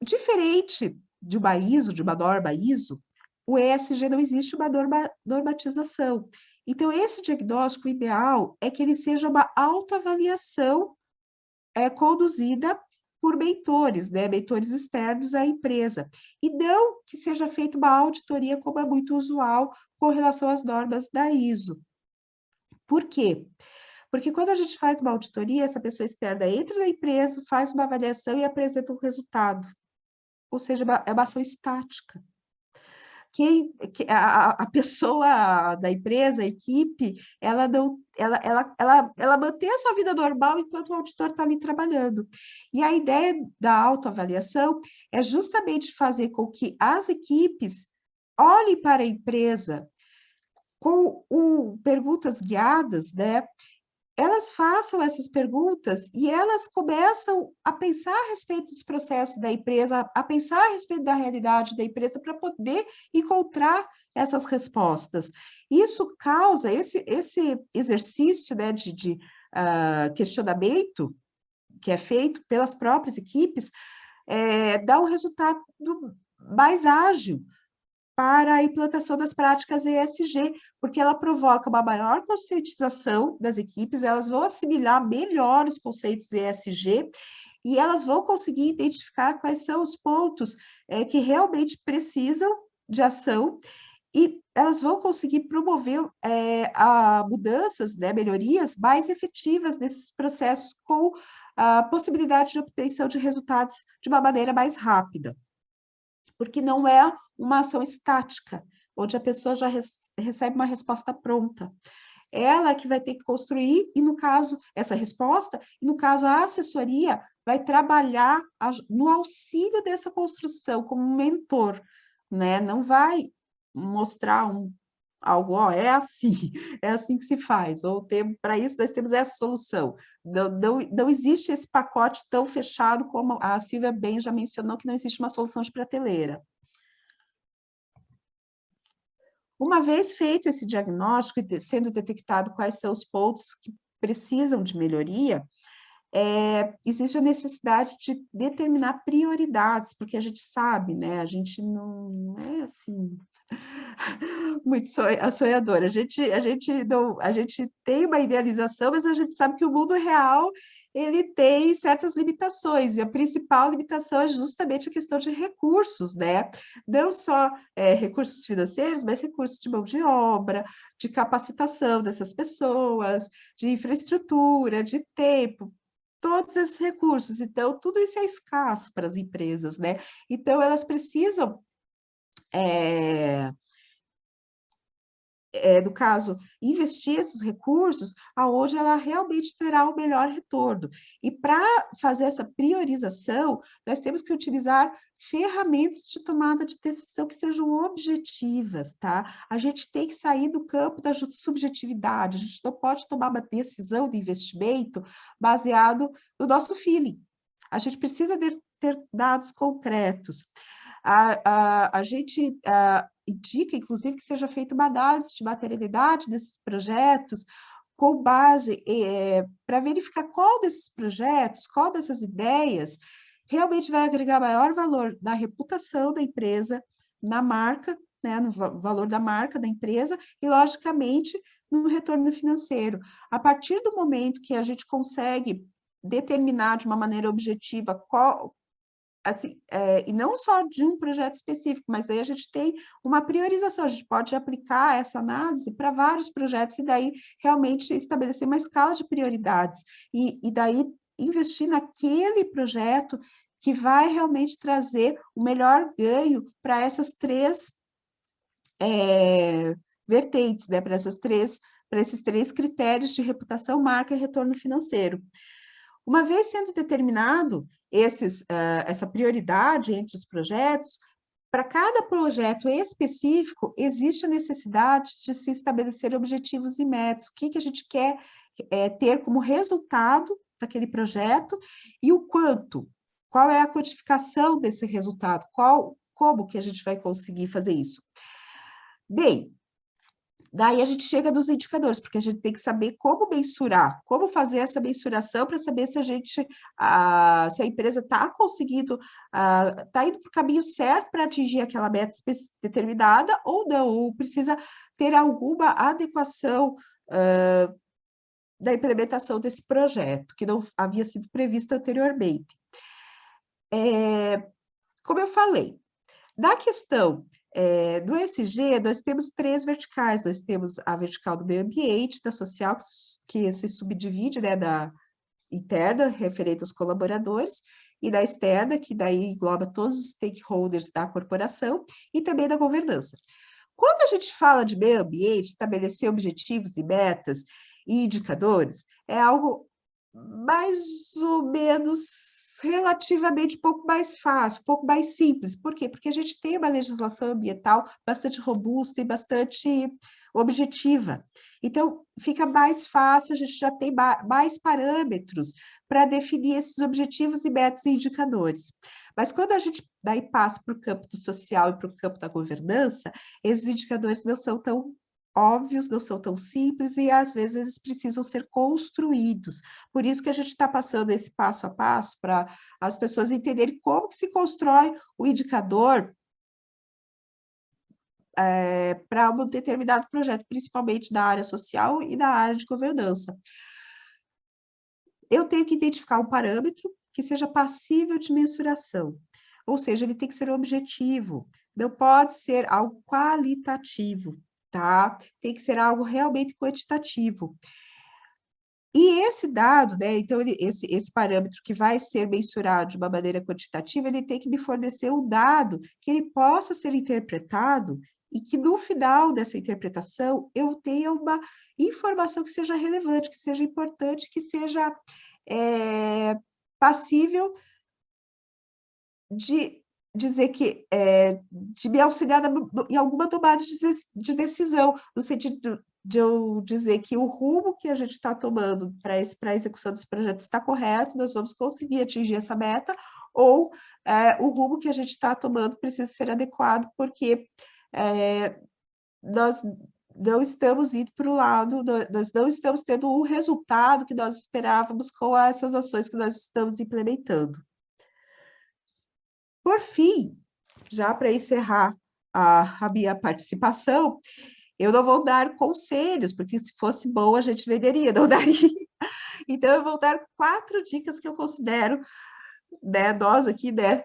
Diferente de uma ISO, de uma norma ISO, o ESG não existe uma normatização. Então, esse diagnóstico ideal é que ele seja uma autoavaliação conduzida por mentores, né, mentores externos à empresa, e não que seja feita uma auditoria, como é muito usual com relação às normas da ISO. Por quê? Porque quando a gente faz uma auditoria, essa pessoa externa entra na empresa, faz uma avaliação e apresenta um resultado. Ou seja, é uma ação estática. A pessoa da empresa, a equipe, ela mantém a sua vida normal enquanto o auditor está ali trabalhando. E a ideia da autoavaliação é justamente fazer com que as equipes olhem para a empresa com perguntas guiadas, né? Elas façam essas perguntas e elas começam a pensar a respeito dos processos da empresa, a pensar a respeito da realidade da empresa para poder encontrar essas respostas. Isso causa, esse exercício, né, de questionamento que é feito pelas próprias equipes, dá um resultado mais ágil para a implantação das práticas ESG, porque ela provoca uma maior conscientização das equipes, elas vão assimilar melhor os conceitos ESG e elas vão conseguir identificar quais são os pontos que realmente precisam de ação e elas vão conseguir promover mudanças, né, melhorias mais efetivas nesses processos com a possibilidade de obtenção de resultados de uma maneira mais rápida. Porque não é uma ação estática, onde a pessoa já recebe uma resposta pronta. Ela que vai ter que construir, e no caso, essa resposta, e no caso, a assessoria vai trabalhar no auxílio dessa construção, como um mentor, né? Não vai mostrar algo, ó, é assim que se faz, ou para isso nós temos essa solução. Não existe esse pacote tão fechado como a Silvia bem já mencionou, que não existe uma solução de prateleira. Uma vez feito esse diagnóstico e sendo detectado quais são os pontos que precisam de melhoria, existe a necessidade de determinar prioridades, porque a gente sabe, né, a gente não é assim muito sonhadora. A gente tem uma idealização, mas a gente sabe que o mundo real ele tem certas limitações, e a principal limitação é justamente a questão de recursos, né? Não só recursos financeiros, mas recursos de mão de obra, de capacitação dessas pessoas, de infraestrutura, de tempo, todos esses recursos. Então, tudo isso é escasso para as empresas, né? Então, elas precisam no caso, investir esses recursos aonde ela realmente terá o melhor retorno. E para fazer essa priorização, nós temos que utilizar ferramentas de tomada de decisão que sejam objetivas, tá? A gente tem que sair do campo da subjetividade, a gente não pode tomar uma decisão de investimento baseado no nosso feeling. A gente precisa ter dados concretos. A gente indica, inclusive, que seja feita uma análise de materialidade desses projetos com base para verificar qual desses projetos, qual dessas ideias realmente vai agregar maior valor na reputação da empresa, na marca, né, no valor da marca da empresa e, logicamente, no retorno financeiro. A partir do momento que a gente consegue determinar de uma maneira objetiva qual, assim, e não só de um projeto específico, mas daí a gente tem uma priorização, a gente pode aplicar essa análise para vários projetos e daí realmente estabelecer uma escala de prioridades e daí investir naquele projeto que vai realmente trazer o melhor ganho para essas três vertentes, né, para esses três critérios de reputação, marca e retorno financeiro. Uma vez sendo determinado essa prioridade entre os projetos, para cada projeto específico, existe a necessidade de se estabelecer objetivos e metas. O que a gente quer ter como resultado daquele projeto e o quanto, qual é a quantificação desse resultado, como que a gente vai conseguir fazer isso. Bem, daí a gente chega nos indicadores, porque a gente tem que saber como mensurar, como fazer essa mensuração para saber se se a empresa está conseguindo, está indo para o caminho certo para atingir aquela meta determinada ou não, ou precisa ter alguma adequação da implementação desse projeto, que não havia sido previsto anteriormente. Como eu falei, da questão do ESG, nós temos 3 verticais. Nós temos a vertical do meio ambiente, da social, que se subdivide, né, da interna, referente aos colaboradores, e da externa, que daí engloba todos os stakeholders da corporação, e também da governança. Quando a gente fala de meio ambiente, estabelecer objetivos e metas e indicadores, é algo mais ou menos relativamente um pouco mais fácil, um pouco mais simples. Por quê? Porque a gente tem uma legislação ambiental bastante robusta e bastante objetiva. Então, fica mais fácil, a gente já tem mais parâmetros para definir esses objetivos e metas e indicadores. Mas quando a gente daí passa para o campo do social e para o campo da governança, esses indicadores não são tão óbvios, não são tão simples e às vezes eles precisam ser construídos. Por isso que a gente está passando esse passo a passo para as pessoas entenderem como que se constrói o indicador para um determinado projeto, principalmente na área social e na área de governança. Eu tenho que identificar um parâmetro que seja passível de mensuração, ou seja, ele tem que ser objetivo, não pode ser algo qualitativo, tá? Tem que ser algo realmente quantitativo. E esse dado, né, então esse parâmetro que vai ser mensurado de uma maneira quantitativa, ele tem que me fornecer um dado que ele possa ser interpretado e que no final dessa interpretação eu tenha uma informação que seja relevante, que seja importante, que seja passível de dizer que, de me auxiliar em alguma tomada de decisão, no sentido de eu dizer que o rumo que a gente está tomando para a execução desse projeto está correto, nós vamos conseguir atingir essa meta, ou o rumo que a gente está tomando precisa ser adequado, porque nós não estamos indo para o lado, nós não estamos tendo o resultado que nós esperávamos com essas ações que nós estamos implementando. Por fim, já para encerrar a minha participação, eu não vou dar conselhos, porque se fosse bom a gente venderia, não daria. Então, eu vou dar 4 dicas que eu considero, né, nós aqui, né,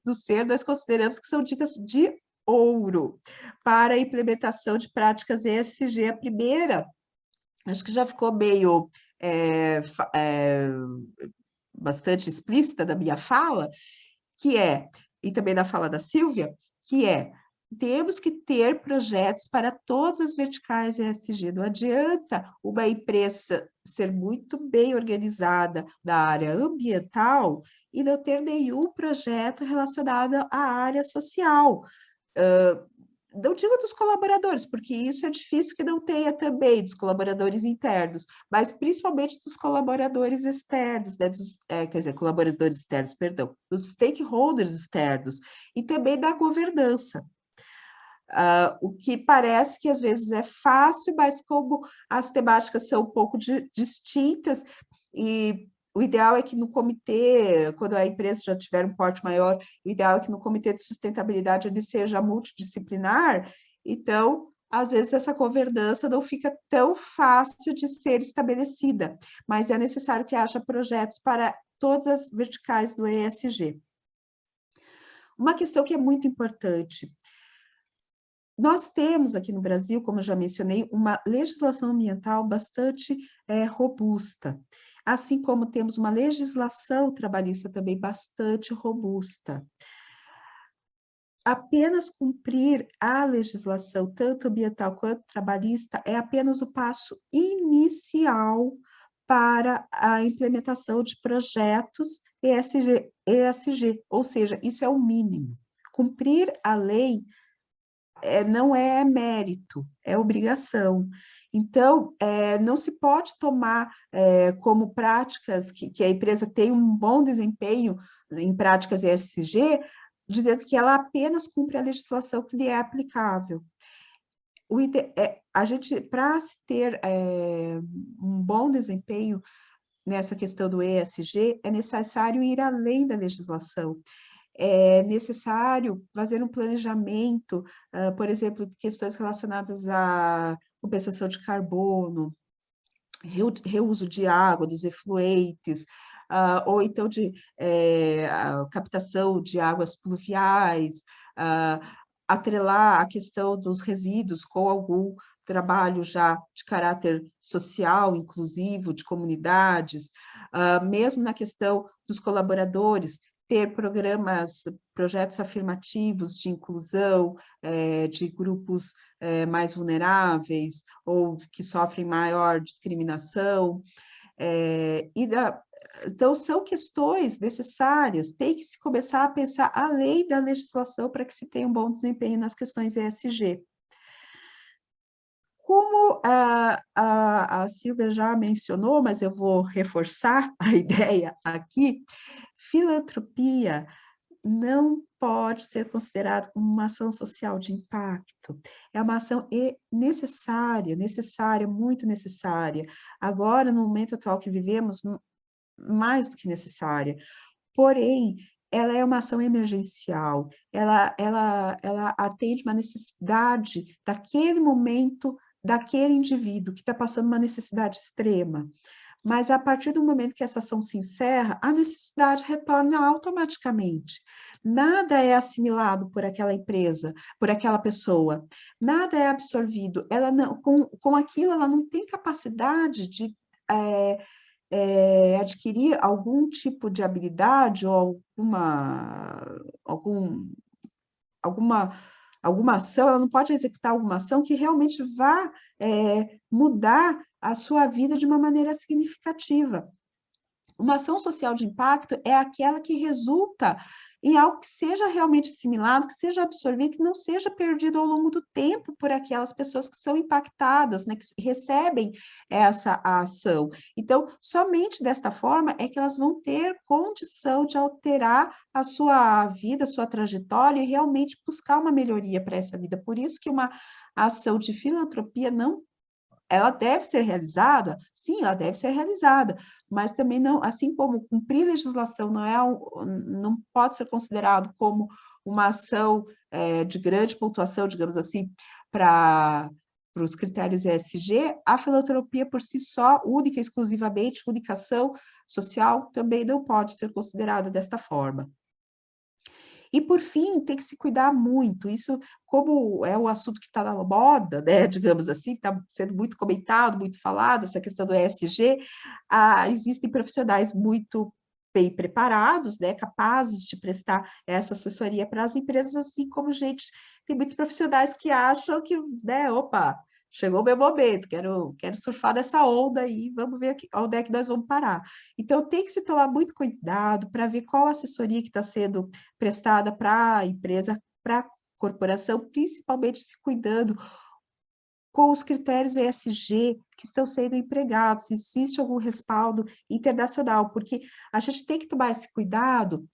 do SER, nós consideramos que são dicas de ouro para a implementação de práticas ESG. A primeira, acho que já ficou meio bastante explícita na minha fala, que é, e também na fala da Silvia, que é temos que ter projetos para todas as verticais ESG. Não adianta uma empresa ser muito bem organizada na área ambiental e não ter nenhum projeto relacionado à área social. Não digo dos colaboradores, porque isso é difícil que não tenha também dos colaboradores internos, mas principalmente dos colaboradores externos, né, quer dizer, colaboradores externos, perdão, dos stakeholders externos, e também da governança. O que parece que às vezes é fácil, mas como as temáticas são um pouco distintas, e o ideal é que no comitê, quando a empresa já tiver um porte maior, o ideal é que no comitê de sustentabilidade ele seja multidisciplinar, então, às vezes essa governança não fica tão fácil de ser estabelecida, mas é necessário que haja projetos para todas as verticais do ESG. Uma questão que é muito importante: nós temos aqui no Brasil, como eu já mencionei, uma legislação ambiental bastante robusta, assim como temos uma legislação trabalhista também bastante robusta. Apenas cumprir a legislação, tanto ambiental quanto trabalhista, é apenas o passo inicial para a implementação de projetos ESG, ou seja, isso é o mínimo. Cumprir a lei não é mérito, é obrigação. Então, não se pode tomar como práticas que a empresa tem um bom desempenho em práticas ESG, dizendo que ela apenas cumpre a legislação que lhe é aplicável. A gente, para se ter um bom desempenho nessa questão do ESG, é necessário ir além da legislação. É necessário fazer um planejamento, por exemplo, de questões relacionadas à compensação de carbono, reuso de água, dos efluentes, ou então de captação de águas pluviais, atrelar a questão dos resíduos com algum trabalho já de caráter social, inclusivo, de comunidades, mesmo na questão dos colaboradores, ter projetos afirmativos de inclusão de grupos mais vulneráveis ou que sofrem maior discriminação. Então, são questões necessárias, tem que se começar a pensar além da legislação para que se tenha um bom desempenho nas questões ESG. Como a Silvia já mencionou, mas eu vou reforçar a ideia aqui, filantropia não pode ser considerada como uma ação social de impacto. É uma ação necessária, muito necessária. Agora, no momento atual que vivemos, mais do que necessária. Porém, ela é uma ação emergencial, ela atende uma necessidade daquele momento, daquele indivíduo que está passando uma necessidade extrema. Mas a partir do momento que essa ação se encerra, a necessidade retorna automaticamente. Nada é assimilado por aquela empresa, por aquela pessoa, nada é absorvido. Ela não, com aquilo, ela não tem capacidade de adquirir algum tipo de habilidade ou alguma ação, ela não pode executar alguma ação que realmente vá mudar a sua vida de uma maneira significativa. Uma ação social de impacto é aquela que resulta em algo que seja realmente assimilado, que seja absorvido, que não seja perdido ao longo do tempo por aquelas pessoas que são impactadas, né, que recebem essa ação. Então, somente desta forma é que elas vão ter condição de alterar a sua vida, a sua trajetória e realmente buscar uma melhoria para essa vida. Por isso que uma ação de filantropia ela deve ser realizada? Sim, ela deve ser realizada, mas também não, assim como cumprir legislação não pode ser considerado como uma ação de grande pontuação, digamos assim, para os critérios ESG, a filantropia por si só, única e exclusivamente, única ação social, também não pode ser considerada desta forma. E, por fim, tem que se cuidar muito. Isso, como é um assunto que está na moda, né, digamos assim, está sendo muito comentado, muito falado, essa questão do ESG, existem profissionais muito bem preparados, né, capazes de prestar essa assessoria para as empresas, assim como, gente, tem muitos profissionais que acham que, né, opa, chegou o meu momento, quero surfar dessa onda aí, vamos ver aqui, onde é que nós vamos parar. Então, tem que se tomar muito cuidado para ver qual assessoria que está sendo prestada para a empresa, para a corporação, principalmente se cuidando com os critérios ESG que estão sendo empregados, se existe algum respaldo internacional, porque a gente tem que tomar esse cuidado,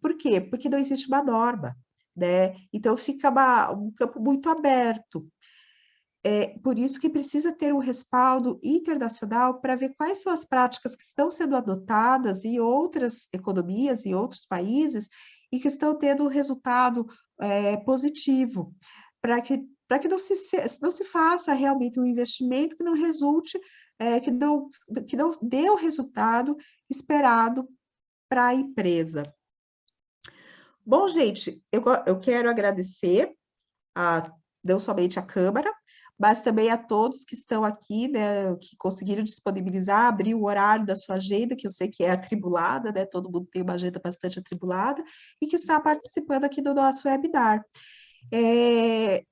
por quê? Porque não existe uma norma, né? Então, fica um campo muito aberto. Por isso que precisa ter um respaldo internacional para ver quais são as práticas que estão sendo adotadas em outras economias, em outros países, e que estão tendo um resultado positivo, para que não se faça realmente um investimento que não resulte, que não dê o resultado esperado para a empresa. Bom, gente, eu quero agradecer não somente a Câmara, mas também a todos que estão aqui, né, que conseguiram disponibilizar, abrir o horário da sua agenda, que eu sei que é atribulada, né, todo mundo tem uma agenda bastante atribulada, e que está participando aqui do nosso webinar.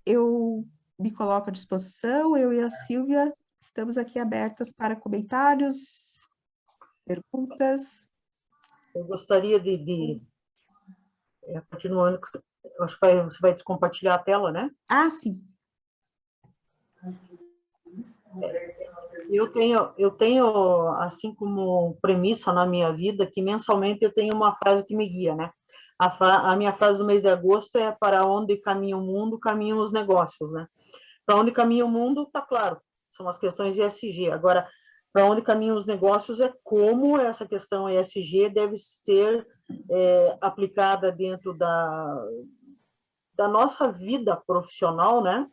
Eu me coloco à disposição, eu e a Silvia estamos aqui abertas para comentários, perguntas. Eu gostaria a partir do momento que eu acho que você vai descompartilhar a tela, né? Ah, sim. Eu tenho, assim como premissa na minha vida, que mensalmente eu tenho uma frase que me guia, né? A minha frase do mês de agosto é: para onde caminha o mundo, caminham os negócios, né? Para onde caminha o mundo, tá claro, são as questões ESG. Agora, para onde caminham os negócios é como essa questão ESG deve ser aplicada dentro da nossa vida profissional, né?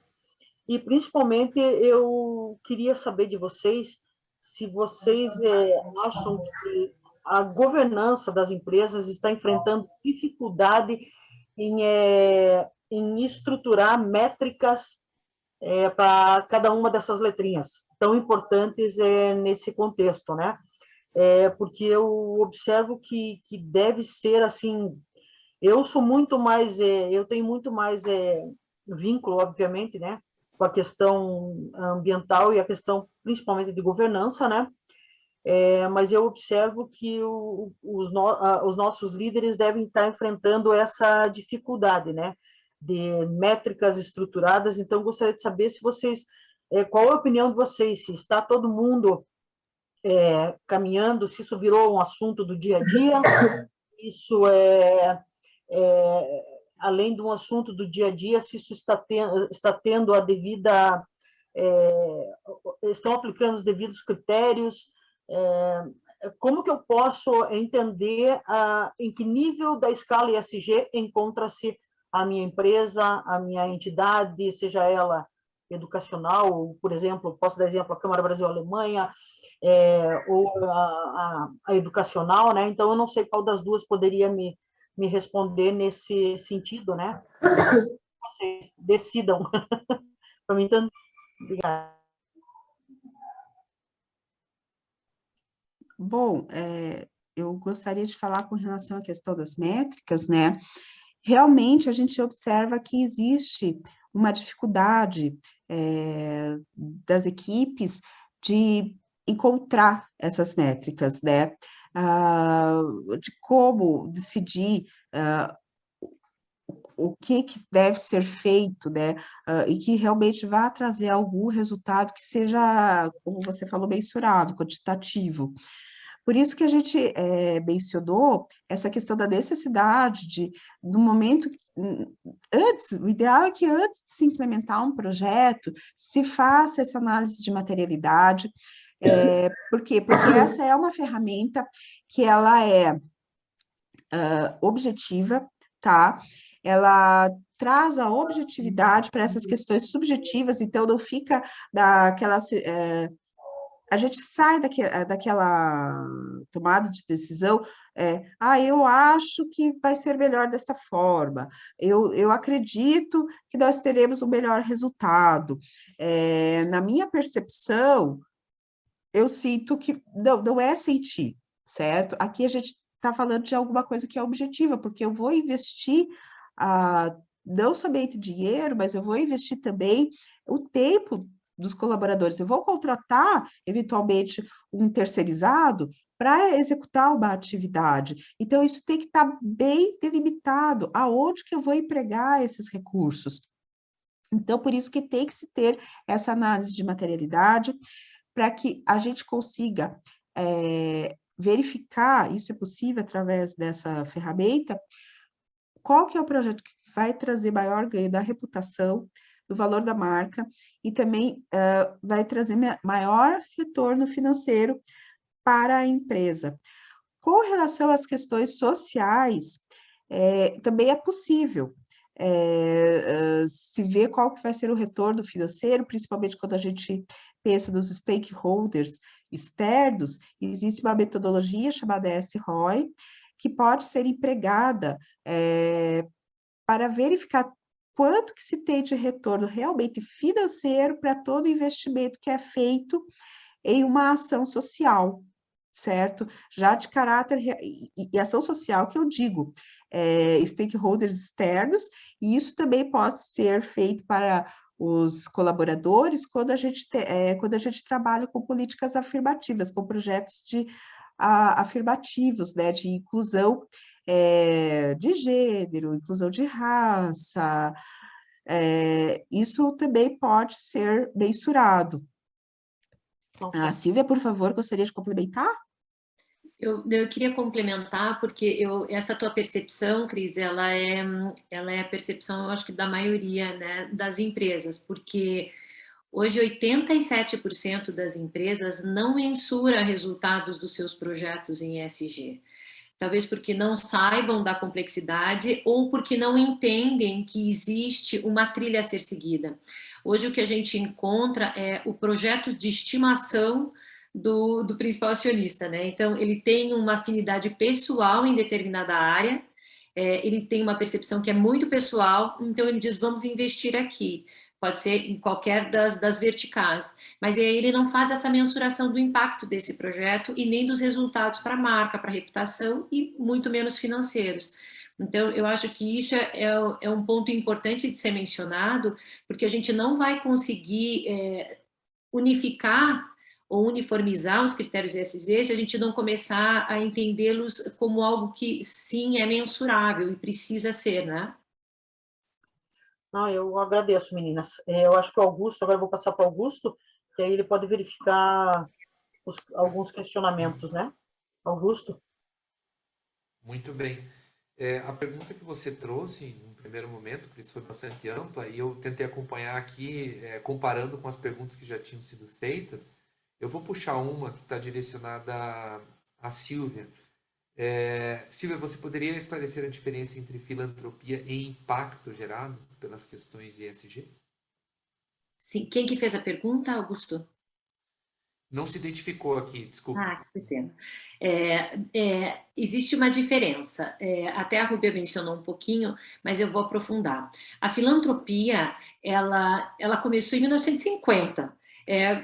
E, principalmente, eu queria saber de vocês se vocês acham que a governança das empresas está enfrentando dificuldade em estruturar métricas para cada uma dessas letrinhas, tão importantes nesse contexto, né? Porque eu observo que deve ser assim. Eu sou muito mais, eu tenho muito mais vínculo, obviamente, né, com a questão ambiental e a questão principalmente de governança, né? Mas eu observo que os nossos líderes devem estar enfrentando essa dificuldade, né, de métricas estruturadas. Então, gostaria de saber se vocês, qual é a opinião de vocês, se está todo mundo caminhando, se isso virou um assunto do dia a dia, isso além de um assunto do dia a dia, se isso está tendo a devida, estão aplicando os devidos critérios, como que eu posso entender em que nível da escala ESG encontra-se a minha empresa, a minha entidade, seja ela educacional, por exemplo, posso dar exemplo, a Câmara Brasil-Alemanha, ou a educacional, né? Então, eu não sei qual das duas poderia me responder nesse sentido, né? Vocês decidam. Para mim, então, obrigada. Bom, eu gostaria de falar com relação à questão das métricas, né? Realmente, a gente observa que existe uma dificuldade das equipes de encontrar essas métricas, né? De como decidir o que deve ser feito, né? E que realmente vá trazer algum resultado que seja, como você falou, mensurado, quantitativo. Por isso que a gente mencionou essa questão da necessidade no momento, antes, o ideal é que antes de se implementar um projeto, se faça essa análise de materialidade. Por quê? Porque essa é uma ferramenta que ela é objetiva, tá? Ela traz a objetividade para essas questões subjetivas, então não fica daquela... a gente sai daquela tomada de decisão, eu acho que vai ser melhor desta forma, eu acredito que nós teremos um melhor resultado. Na minha percepção, eu sinto que não é sentir, certo? Aqui a gente está falando de alguma coisa que é objetiva, porque eu vou investir não somente dinheiro, mas eu vou investir também o tempo dos colaboradores. Eu vou contratar, eventualmente, um terceirizado para executar uma atividade. Então, isso tem que estar bem delimitado, aonde que eu vou empregar esses recursos. Então, por isso que tem que se ter essa análise de materialidade, para que a gente consiga verificar, isso é possível através dessa ferramenta, qual que é o projeto que vai trazer maior ganho da reputação, do valor da marca, e também vai trazer maior retorno financeiro para a empresa. Com relação às questões sociais, também é possível se ver qual que vai ser o retorno financeiro, principalmente quando a gente pensa nos stakeholders externos. Existe uma metodologia chamada SROI, que pode ser empregada para verificar quanto que se tem de retorno realmente financeiro para todo investimento que é feito em uma ação social, certo? Já de caráter, e ação social que eu digo, stakeholders externos, e isso também pode ser feito para os colaboradores quando a gente trabalha com políticas afirmativas, com projetos afirmativos, né, de inclusão de gênero, inclusão de raça, isso também pode ser mensurado. Silvia, por favor, gostaria de complementar? Eu queria complementar, porque essa tua percepção, Cris, ela é a percepção, eu acho que da maioria, né, das empresas, porque hoje 87% das empresas não mensura resultados dos seus projetos em ESG. Talvez porque não saibam da complexidade ou porque não entendem que existe uma trilha a ser seguida. Hoje o que a gente encontra é o projeto de estimação do principal acionista, né? Então, ele tem uma afinidade pessoal em determinada área, ele tem uma percepção que é muito pessoal, então ele diz, vamos investir aqui. Pode ser em qualquer das verticais, mas aí ele não faz essa mensuração do impacto desse projeto e nem dos resultados para a marca, para a reputação e muito menos financeiros. Então, eu acho que isso é um ponto importante de ser mencionado, porque a gente não vai conseguir unificar ou uniformizar os critérios ESG se a gente não começar a entendê-los como algo que, sim, é mensurável e precisa ser, né? Não, eu agradeço, meninas. Eu acho que o Augusto, agora eu vou passar para o Augusto, que aí ele pode verificar alguns questionamentos, né? Augusto? Muito bem. A pergunta que você trouxe no primeiro momento, Cris, foi bastante ampla e eu tentei acompanhar aqui, comparando com as perguntas que já tinham sido feitas. Eu vou puxar uma que está direcionada à Silvia. Silvia, você poderia esclarecer a diferença entre filantropia e impacto gerado pelas questões ESG? Sim. Quem que fez a pergunta, Augusto? Não se identificou aqui, desculpa. Ah, que pena. Existe uma diferença, até a Rúbia mencionou um pouquinho, mas eu vou aprofundar. A filantropia, ela começou em 1950,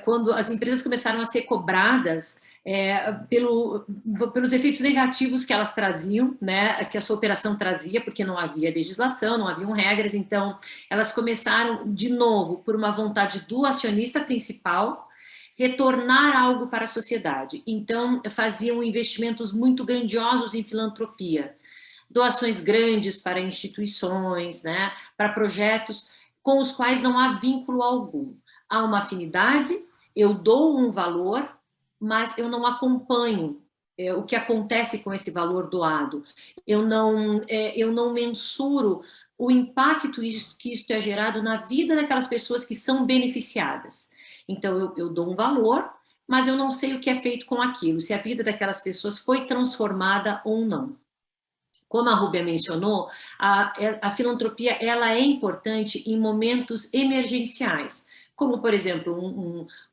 quando as empresas começaram a ser cobradas pelos efeitos negativos que elas traziam, né, que a sua operação trazia, porque não havia legislação, não haviam regras, então elas começaram de novo por uma vontade do acionista principal, retornar algo para a sociedade. Então, faziam investimentos muito grandiosos em filantropia, doações grandes para instituições, né, para projetos com os quais não há vínculo algum. Há uma afinidade, eu dou um valor, mas eu não acompanho o que acontece com esse valor doado. Eu não mensuro o impacto que isso é gerado na vida daquelas pessoas que são beneficiadas. Então, eu dou um valor, mas eu não sei o que é feito com aquilo, se a vida daquelas pessoas foi transformada ou não. Como a Rúbia mencionou, a filantropia ela é importante em momentos emergenciais, como, por exemplo,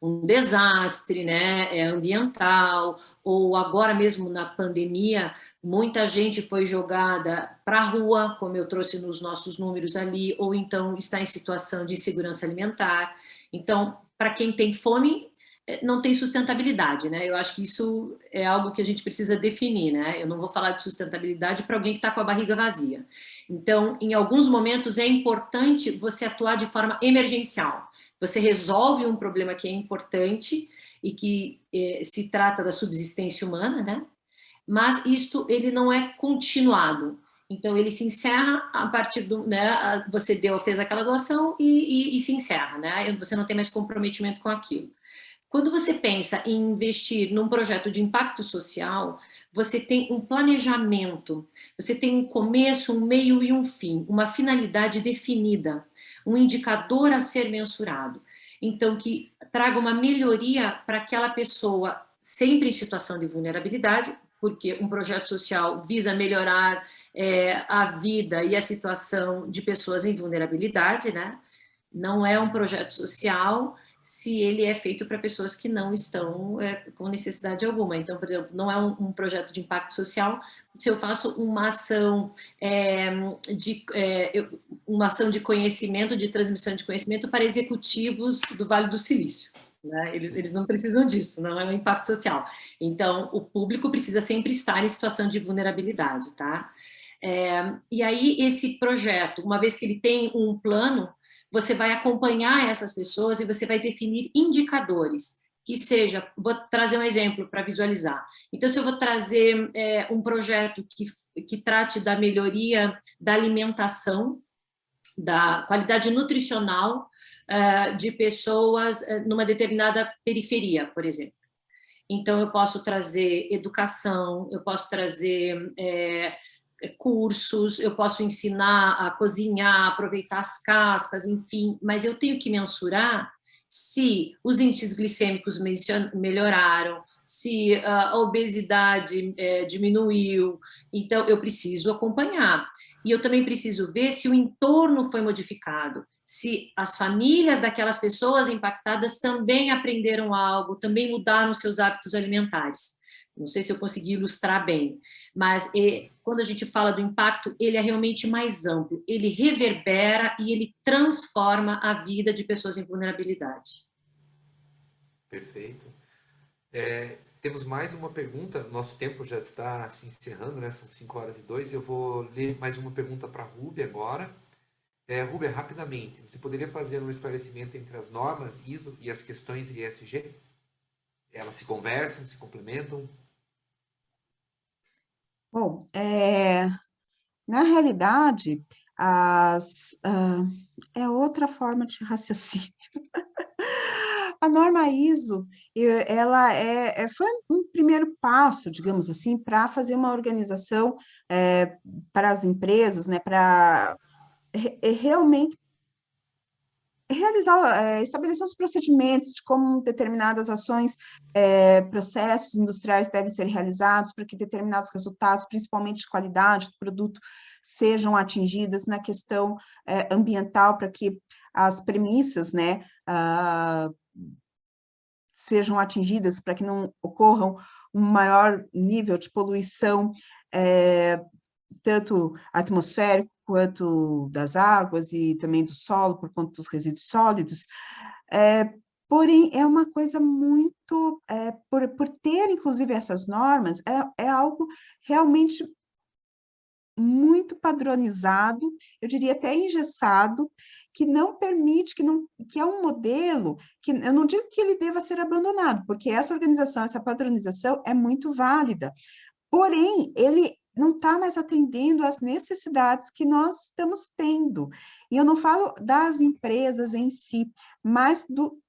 um desastre, né, ambiental, ou agora mesmo na pandemia, muita gente foi jogada para a rua, como eu trouxe nos nossos números ali, ou então está em situação de insegurança alimentar. Então, para quem tem fome, não tem sustentabilidade, né? Eu acho que isso é algo que a gente precisa definir, né? Eu não vou falar de sustentabilidade para alguém que está com a barriga vazia. Então, em alguns momentos é importante você atuar de forma emergencial. Você resolve um problema que é importante e que se trata da subsistência humana, né? Mas isto ele não é continuado. Então ele se encerra a partir do, né? Você fez aquela doação e se encerra, né? Você não tem mais comprometimento com aquilo. Quando você pensa em investir num projeto de impacto social, você tem um planejamento, você tem um começo, um meio e um fim, uma finalidade definida, um indicador a ser mensurado. Então, que traga uma melhoria para aquela pessoa sempre em situação de vulnerabilidade, porque um projeto social visa melhorar a vida e a situação de pessoas em vulnerabilidade, né? Não é um projeto social se ele é feito para pessoas que não estão com necessidade alguma. Então, por exemplo, não é um projeto de impacto social se eu faço uma ação uma ação de conhecimento, de transmissão de conhecimento para executivos do Vale do Silício. Né? Eles não precisam disso, não é um impacto social. Então, o público precisa sempre estar em situação de vulnerabilidade, tá? E aí, esse projeto, uma vez que ele tem um plano, você vai acompanhar essas pessoas e você vai definir indicadores, que seja, vou trazer um exemplo para visualizar. Então, se eu vou trazer um projeto que trate da melhoria da alimentação, da qualidade nutricional de pessoas numa determinada periferia, por exemplo. Então, eu posso trazer educação, eu posso trazer cursos, eu posso ensinar a cozinhar, aproveitar as cascas, enfim, mas eu tenho que mensurar se os índices glicêmicos melhoraram, se a obesidade diminuiu, então eu preciso acompanhar. E eu também preciso ver se o entorno foi modificado, se as famílias daquelas pessoas impactadas também aprenderam algo, também mudaram seus hábitos alimentares. Não sei se eu consegui ilustrar bem, mas quando a gente fala do impacto, ele é realmente mais amplo, ele reverbera e ele transforma a vida de pessoas em vulnerabilidade. Perfeito. Temos mais uma pergunta, nosso tempo já está se encerrando, né? São 5h02, eu vou ler mais uma pergunta para a Rúbia agora. Rúbia, rapidamente, você poderia fazer um esclarecimento entre as normas ISO e as questões ESG? Elas se conversam, se complementam? Bom, na realidade, é outra forma de raciocínio. A norma ISO, ela foi um primeiro passo, digamos assim, para fazer uma organização para as empresas, né, para realmente realizar, estabelecer os procedimentos de como determinadas ações, processos industriais devem ser realizados para que determinados resultados, principalmente de qualidade do produto, sejam atingidas na questão ambiental, para que as premissas, né, sejam atingidas, para que não ocorram um maior nível de poluição, tanto atmosférico quanto das águas e também do solo, por conta dos resíduos sólidos. Porém, é uma coisa muito, por ter, inclusive, essas normas, é algo realmente muito padronizado, eu diria até engessado, que não permite, que é um modelo que eu não digo que ele deva ser abandonado, porque essa organização, essa padronização é muito válida, porém, ele não está mais atendendo às necessidades que nós estamos tendo. E eu não falo das empresas em si, mas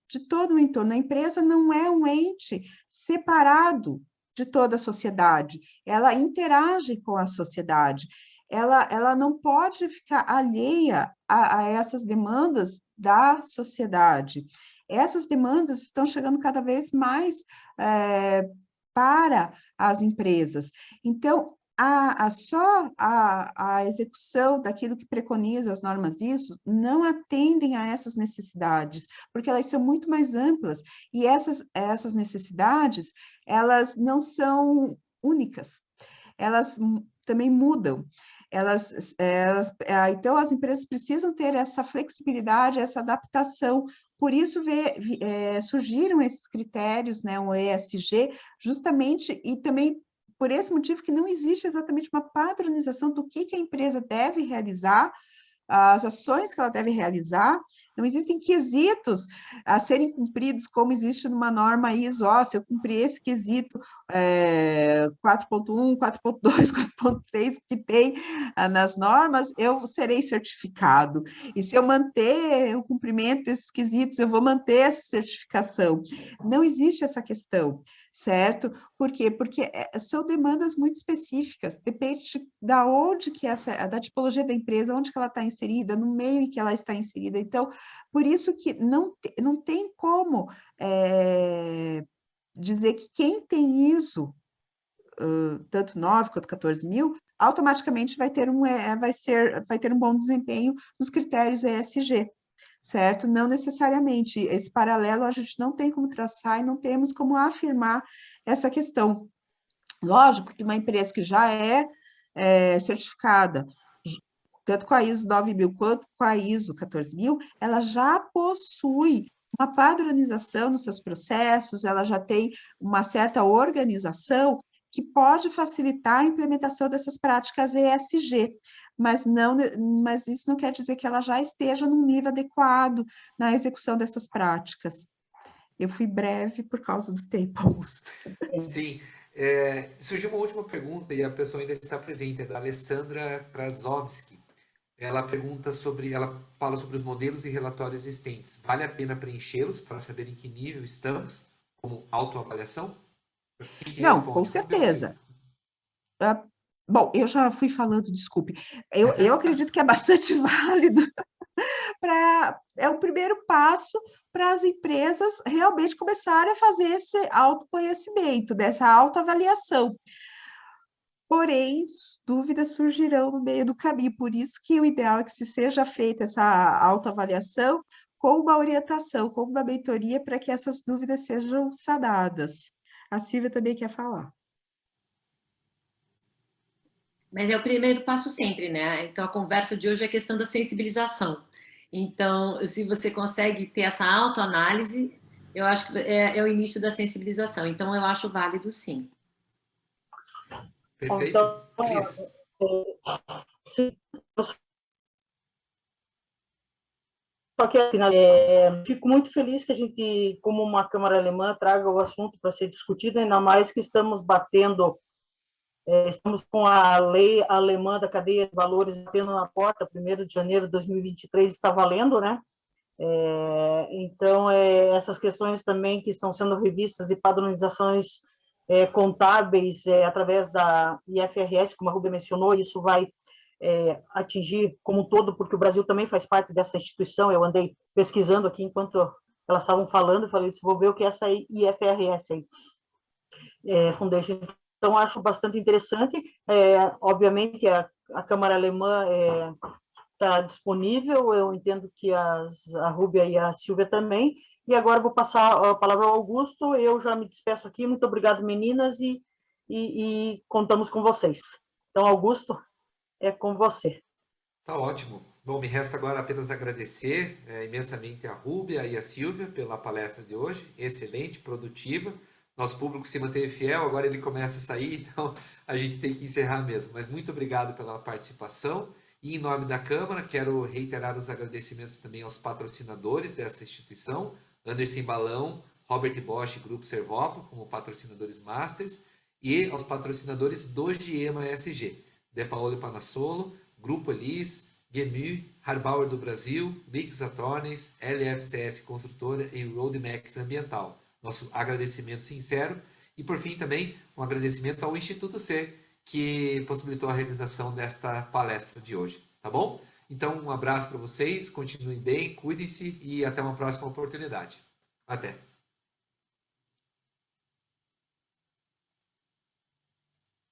de todo o entorno. A empresa não é um ente separado de toda a sociedade, ela interage com a sociedade, ela não pode ficar alheia a essas demandas da sociedade. Essas demandas estão chegando cada vez mais para as empresas. Então, só a execução daquilo que preconiza as normas ISO não atendem a essas necessidades, porque elas são muito mais amplas, e essas necessidades, elas não são únicas, elas também mudam. Então, as empresas precisam ter essa flexibilidade, essa adaptação. Por isso, surgiram esses critérios, né, o ESG, justamente, e também por esse motivo que não existe exatamente uma padronização do que a empresa deve realizar, as ações que ela deve realizar, não existem quesitos a serem cumpridos, como existe numa norma ISO, se eu cumprir esse quesito 4.1, 4.2, 4.3 que tem nas normas, eu serei certificado. E se eu manter o cumprimento desses quesitos, eu vou manter essa certificação. Não existe essa questão, certo? Por quê? Porque são demandas muito específicas, depende da onde que da tipologia da empresa, onde que ela está inserida, no meio em que ela está inserida. Então, por isso que não tem como dizer que quem tem ISO, tanto 9 quanto 14.000, automaticamente vai ter um bom desempenho nos critérios ESG, certo? Não necessariamente. Esse paralelo a gente não tem como traçar e não temos como afirmar essa questão. Lógico que uma empresa que já é certificada, tanto com a ISO 9.000 quanto com a ISO 14.000, ela já possui uma padronização nos seus processos, ela já tem uma certa organização que pode facilitar a implementação dessas práticas ESG, mas isso não quer dizer que ela já esteja num nível adequado na execução dessas práticas. Eu fui breve por causa do tempo, Augusto. Sim. Surgiu uma última pergunta e a pessoa ainda está presente, é da Alessandra Krasovski. Ela fala sobre os modelos e relatórios existentes. Vale a pena preenchê-los para saber em que nível estamos, como autoavaliação? Quem que Não, responde? com certeza. Bom, eu já fui falando, desculpe. Eu acredito que é bastante válido. É o primeiro passo para as empresas realmente começarem a fazer esse autoconhecimento, dessa autoavaliação. Porém, dúvidas surgirão no meio do caminho, por isso que o ideal é que se seja feita essa autoavaliação com uma orientação, com uma mentoria, para que essas dúvidas sejam sanadas. A Silvia também quer falar. Mas é o primeiro passo sempre, né? Então, a conversa de hoje é a questão da sensibilização. Então, se você consegue ter essa autoanálise, eu acho que é o início da sensibilização. Então, eu acho válido, sim. Perfeito. Então, Cris. sim, só que fico muito feliz que a gente, como uma Câmara Alemã, traga o assunto para ser discutido, ainda mais que estamos estamos com a lei alemã da cadeia de valores batendo na porta, 1º de janeiro de 2023 está valendo, né? Então, essas questões também que estão sendo revistas e padronizações contábeis através da IFRS, como a Rubia mencionou, isso vai atingir como um todo, porque o Brasil também faz parte dessa instituição. Eu andei pesquisando aqui enquanto elas estavam falando, falei, vou ver o que é essa IFRS aí, Foundation. Então, acho bastante interessante. Obviamente, a Câmara Alemã está disponível, eu entendo que a Rúbia e a Silvia também. E agora vou passar a palavra ao Augusto. Eu já me despeço aqui. Muito obrigado, meninas, e contamos com vocês. Então, Augusto, é com você. Tá ótimo. Bom, me resta agora apenas agradecer imensamente a Rúbia e a Silvia pela palestra de hoje. Excelente, produtiva. Nosso público se manteve fiel, agora ele começa a sair, então a gente tem que encerrar mesmo. Mas muito obrigado pela participação. E em nome da Câmara, quero reiterar os agradecimentos também aos patrocinadores dessa instituição, Anderson Balão, Robert Bosch e Grupo Servopo, como patrocinadores masters, e aos patrocinadores do GIEMA SG, De Paolo Panassolo, Grupo Elis, Gemu, Harbauer do Brasil, Mix Attorneys, LFCS Construtora e Roadmax Ambiental. Nosso agradecimento sincero. E, por fim, também um agradecimento ao Instituto C, que possibilitou a realização desta palestra de hoje. Tá bom? Então, um abraço para vocês, continuem bem, cuidem-se e até uma próxima oportunidade. Até!